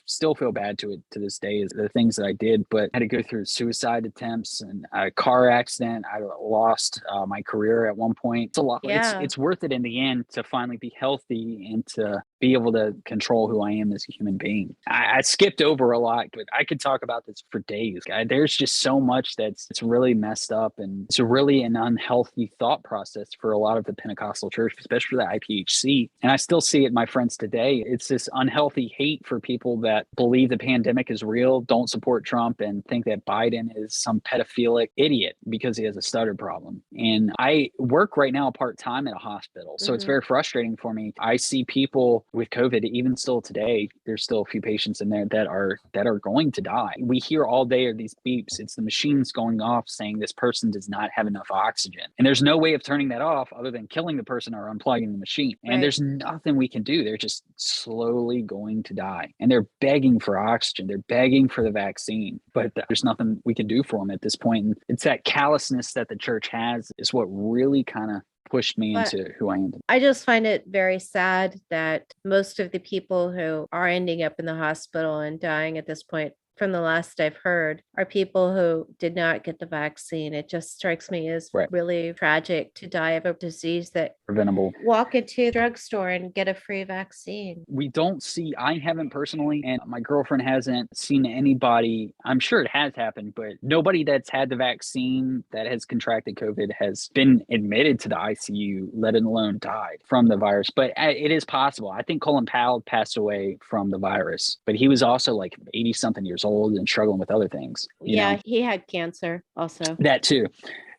still feel bad to this day, is the things that I did, but I had to go through suicide attempts and a car accident. I lost my career at one point. It's a lot. Yeah. It's worth it in the end to finally be healthy and to be able to control who I am as a human being. I skipped over a lot, but I could talk about this for days. There's just so much it's really messed up, and it's really an unhealthy thought process for a lot of the Pentecostal church, especially the IPHC. And I still see it in my friends today. It's this unhealthy hate for people that believe the pandemic is real, don't support Trump, and think that Biden is some pedophilic idiot because he has a stutter problem. And I work right now part-time at a hospital. So it's very frustrating for me. I see people with COVID, even still today, there's still a few patients in there that are going to die. We hear all day of these beeps. It's the machines going off saying this person does not have enough oxygen. And there's no way of turning that off other than killing the person or unplugging the machine. And there's nothing we can do. They're just slowly going to die. And they're begging for oxygen. They're begging for the vaccine. But there's nothing we can do for them at this point. And it's that callousness that the church has is what really kind of pushed me into who I am. I just find it very sad that most of the people who are ending up in the hospital and dying at this point, from the last I've heard, are people who did not get the vaccine. It just strikes me as really tragic to die of a disease that preventable. Walk into a drugstore and get a free vaccine. We don't see, I haven't personally, and my girlfriend hasn't seen anybody, I'm sure it has happened, but nobody that's had the vaccine that has contracted COVID has been admitted to the ICU, let alone died from the virus. But it is possible. I think Colin Powell passed away from the virus, but he was also like 80 something years old and struggling with other things. Yeah, he had cancer also. That too.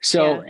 So,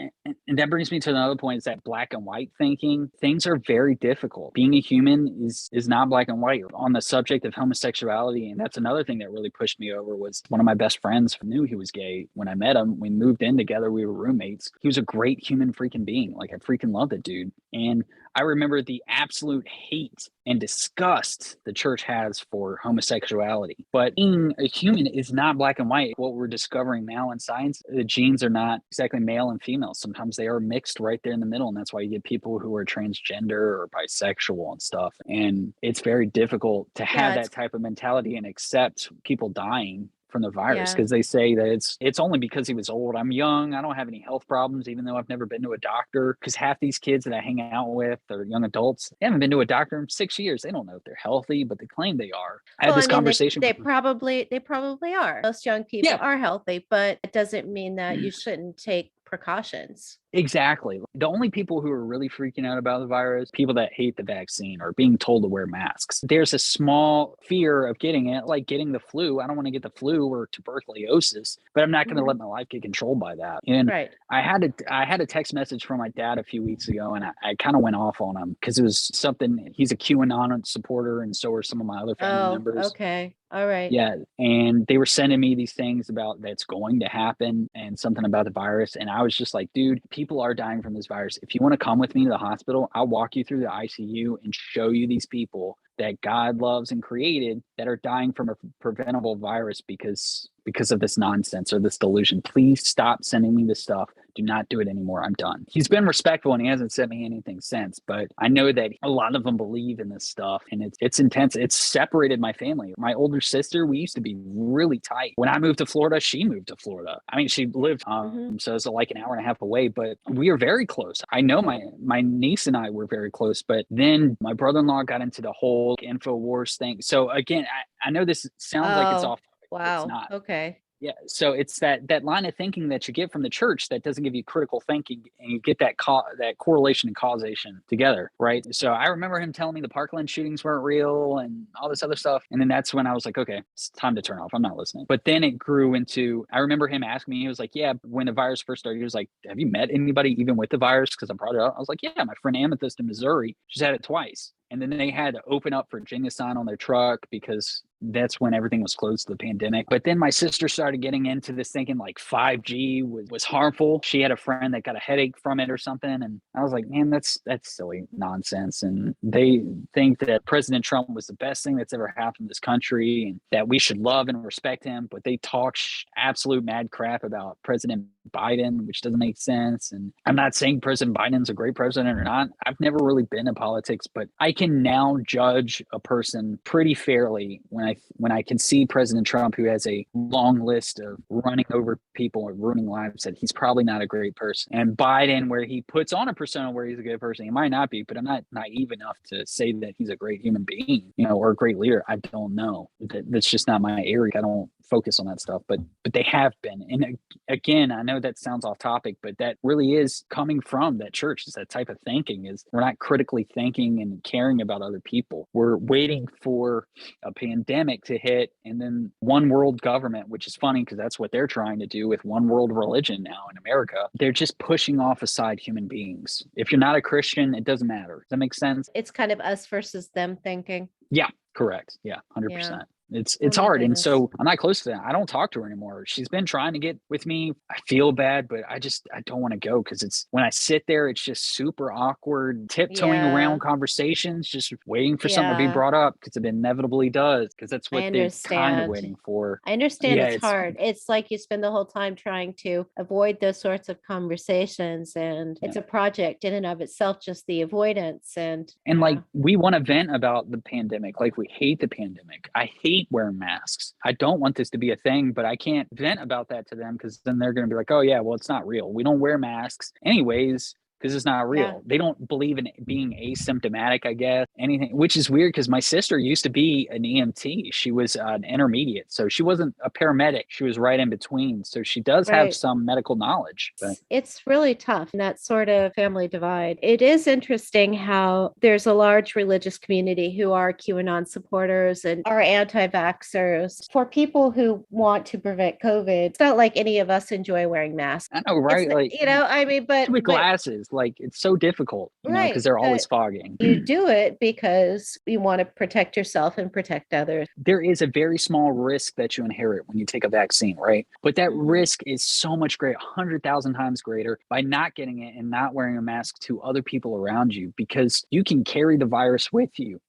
and that brings me to another point, is that black and white thinking. Things are very difficult. Being a human is not black and white. On the subject of homosexuality, and that's another thing that really pushed me over, was one of my best friends knew he was gay when I met him. We moved in together. We were roommates. He was a great human freaking being. Like, I freaking love that dude. And I remember the absolute hate and disgust the church has for homosexuality. But being a human is not black and white. What we're discovering now in science, the genes are not exactly male and female. Sometimes they are mixed right there in the middle. And that's why you get people who are transgender or bisexual and stuff. And it's very difficult to have that type of mentality and accept people dying from the virus, because they say that it's only because he was old. I'm young. I don't have any health problems, even though I've never been to a doctor. Because half these kids that I hang out with are young adults. They haven't been to a doctor in 6 years. They don't know if they're healthy, but they claim they are. I had this conversation. They probably are. Most young people are healthy, but it doesn't mean that you shouldn't take precautions. Exactly. The only people who are really freaking out about the virus, people that hate the vaccine or being told to wear masks. There's a small fear of getting it, like getting the flu. I don't want to get the flu or tuberculosis, but I'm not going to let my life get controlled by that. And I had a text message from my dad a few weeks ago, and I kind of went off on him because it was something. He's a QAnon supporter, and so are some of my other family members. Okay. All right. Yeah. And they were sending me these things about that's going to happen and something about the virus. And I was just like, dude, people are dying from this virus. If you want to come with me to the hospital, I'll walk you through the ICU and show you these people that God loves and created that are dying from a preventable virus because of this nonsense or this delusion. Please stop sending me this stuff. Do not do it anymore. I'm done. He's been respectful and he hasn't sent me anything since, but I know that a lot of them believe in this stuff, and it's intense. It's separated my family. My older sister, we used to be really tight. When I moved to Florida, she moved to Florida. I mean, she lived, so it's like an hour and a half away, but we are very close. I know my niece and I were very close, but then my brother-in-law got into the whole InfoWars thing. So again, I know this sounds like it's off. Wow. It's not. Okay. Yeah. So it's that line of thinking that you get from the church that doesn't give you critical thinking, and you get that that correlation and causation together. Right. So I remember him telling me the Parkland shootings weren't real and all this other stuff. And then that's when I was like, okay, it's time to turn off. I'm not listening. But then it grew into, I remember him asking me, he was like, yeah, when the virus first started, he was like, have you met anybody even with the virus? Because I brought it up. I was like, yeah, my friend Amethyst in Missouri, she's had it twice. And then they had to open up Virginia sign on their truck because that's when everything was closed to the pandemic. But then my sister started getting into this thinking like 5G was harmful. She had a friend that got a headache from it or something. And I was like, man, that's silly nonsense. And they think that President Trump was the best thing that's ever happened in this country and that we should love and respect him. But they talk absolute mad crap about President Biden, which doesn't make sense. And I'm not saying President Biden's a great president or not. I've never really been in politics, but I can now judge a person pretty fairly when I can see President Trump, who has a long list of running over people and ruining lives, that he's probably not a great person. And Biden, where he puts on a persona where he's a good person, he might not be, but I'm not naive enough to say that he's a great human being, or a great leader. I don't know. That's just not my area. I don't focus on that stuff, but they have been. And again, I know that sounds off topic, but that really is coming from that church. Is that type of thinking is we're not critically thinking and caring about other people. We're waiting for a pandemic to hit and then one world government, which is funny because that's what they're trying to do with one world religion now in America. They're just pushing off aside human beings. If you're not a Christian, it doesn't matter. Does that make sense? It's kind of us versus them thinking. Yeah, correct. Yeah, 100%. It's hard. And so I'm not close to that. I don't talk to her anymore. She's been trying to get with me. I feel bad, but I don't want to go because it's when I sit there, it's just super awkward, tiptoeing around conversations, just waiting for something to be brought up because it inevitably does, because that's what they're kind of waiting for. I understand it's hard. It's like you spend the whole time trying to avoid those sorts of conversations, and it's a project in and of itself, just the avoidance. And like we want to vent about the pandemic. Like we hate the pandemic. I hate wearing masks. I don't want this to be a thing, but I can't vent about that to them because then they're going to be like, oh yeah, well, it's not real. We don't wear masks anyways. because it's not real. They don't believe in being asymptomatic, I guess, anything, which is weird because my sister used to be an EMT. She was an intermediate. So she wasn't a paramedic. She was right in between. So she does have some medical knowledge. But it's really tough, that sort of family divide. It is interesting how there's a large religious community who are QAnon supporters and are anti-vaxxers. For people who want to prevent COVID, it's not like any of us enjoy wearing masks. I know, right? Like, I mean, but with glasses, like it's so difficult, because they're always fogging. You do it because you want to protect yourself and protect others. There is a very small risk that you inherit when you take a vaccine, right? But that risk is so much greater, 100,000 times greater by not getting it and not wearing a mask to other people around you, because you can carry the virus with you,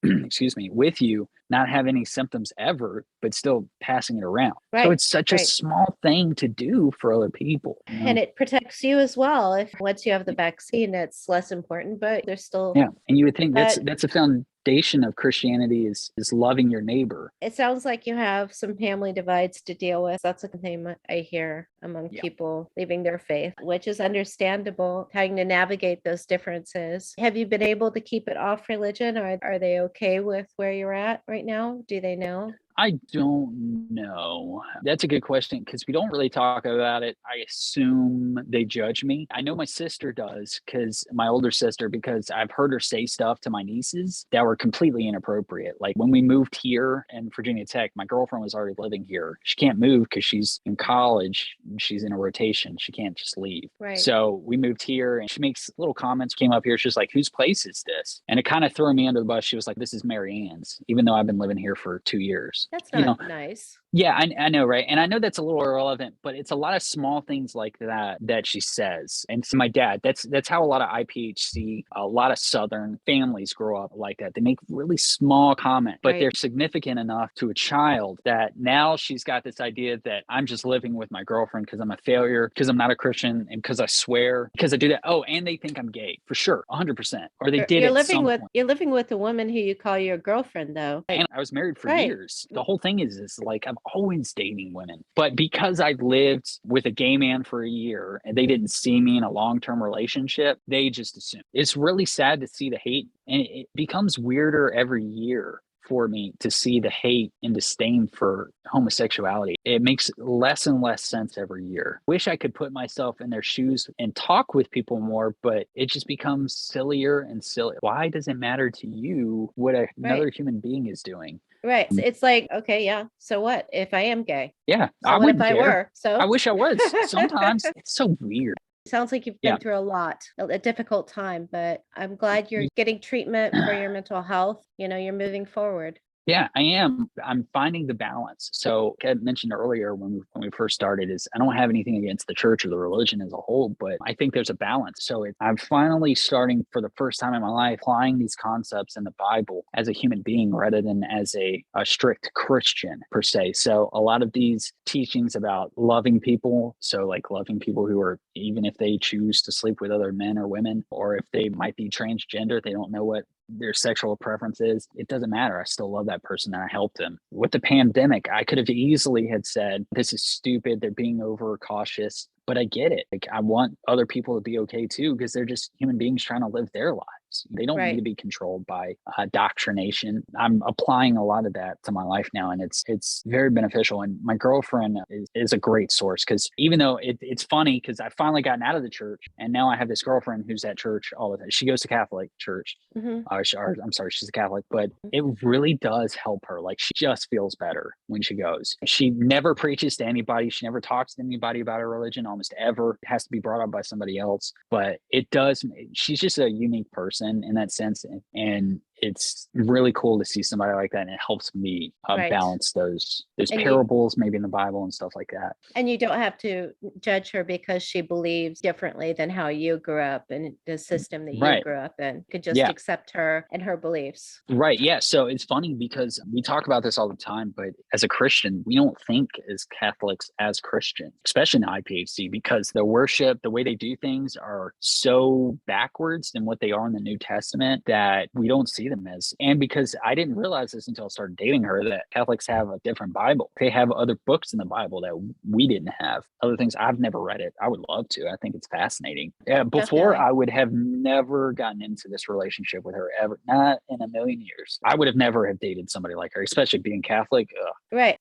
with you, not have any symptoms ever, but still passing it around. So it's such a small thing to do for other people. And it protects you as well. If once you have the vaccine, it's less important, but there's still... Yeah, and you would think that's a foundation of Christianity is loving your neighbor. It sounds like you have some family divides to deal with. That's a thing I hear among people leaving their faith, which is understandable, having to navigate those differences. Have you been able to keep it off religion, or are they okay with where you're at right now? Do they know? I don't know. That's a good question, because we don't really talk about it. I assume they judge me. I know my sister does, because my older sister, because I've heard her say stuff to my nieces that were completely inappropriate. Like when we moved here in Virginia Tech, my girlfriend was already living here. She can't move because she's in college. She's in a rotation. She can't just leave. Right. So we moved here, and she makes little comments, came up here. She's like, whose place is this? And it kind of threw me under the bus. She was like, this is Mary Ann's, even though I've been living here for 2 years. That's not nice. Yeah, I know, right? And I know that's a little irrelevant, but it's a lot of small things like that she says. And so my dad, that's how a lot of IPHC, a lot of Southern families grow up like that. They make really small comments, but they're significant enough to a child that now she's got this idea that I'm just living with my girlfriend because I'm a failure, because I'm not a Christian, and because I swear, because I do that. Oh, and they think I'm gay, for sure, 100%. Or they did at some point. You're living with a woman who you call your girlfriend, though. And I was married for years. The whole thing is like I'm always dating women. But because I lived with a gay man for a year and they didn't see me in a long-term relationship, they just assumed. It's really sad to see the hate, and it becomes weirder every year for me to see the hate and disdain for homosexuality. It makes less and less sense every year. Wish I could put myself in their shoes and talk with people more, but it just becomes sillier and sillier. Why does it matter to you what another human being is doing? Right. It's like, okay, yeah. So what if I am gay? Yeah. So what if I were? So I wish I was. Sometimes it's so weird. Sounds like you've been through a lot, a difficult time, but I'm glad you're getting treatment for your mental health. You're moving forward. Yeah, I am. I'm finding the balance. So I mentioned earlier when we first started is I don't have anything against the church or the religion as a whole, but I think there's a balance. So I'm finally starting for the first time in my life applying these concepts in the Bible as a human being rather than as a strict Christian per se. So a lot of these teachings about loving people, so like loving people who are, even if they choose to sleep with other men or women, or if they might be transgender, they don't know what their sexual preferences, it doesn't matter. I still love that person and I helped them. With the pandemic, I could have easily had said, this is stupid. They're being overcautious, but I get it. Like I want other people to be okay too, because they're just human beings trying to live their lives. They don't need to be controlled by doctrination. I'm applying a lot of that to my life now, and it's very beneficial. And my girlfriend is a great source, because even though it's funny, because I've finally gotten out of the church, and now I have this girlfriend who's at church all the time. She goes to Catholic church. I'm sorry, she's a Catholic, but it really does help her. Like she just feels better when she goes. She never preaches to anybody. She never talks to anybody about her religion almost ever. It has to be brought up by somebody else, but it does. She's just a unique person in that sense, and it's really cool to see somebody like that, and it helps me balance those parables maybe in the Bible and stuff like that. And you don't have to judge her because she believes differently than how you grew up and the system that you grew up in. You could just accept her and her beliefs. Right. Yeah. So it's funny because we talk about this all the time, but as a Christian, we don't think as Catholics as Christians, especially in IPHC, because the worship, the way they do things are so backwards than what they are in the New Testament that we don't see them them as. And because I didn't realize this until I started dating her, that Catholics have a different Bible. They have other books in the Bible that we didn't have. Other things, I've never read it. I would love to. I think it's fascinating. Before, Definitely. I would have never gotten into this relationship with her ever. Not in a million years. I would have never have dated somebody like her, especially being Catholic. Right.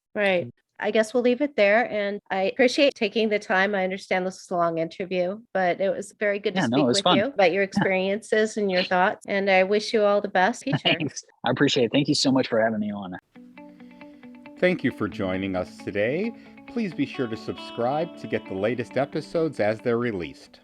I guess we'll leave it there. And I appreciate taking the time. I understand this is a long interview, but it was very good to speak with you about your experiences and your thoughts. And I wish you all the best future. Thanks. I appreciate it. Thank you so much for having me on. Thank you for joining us today. Please be sure to subscribe to get the latest episodes as they're released.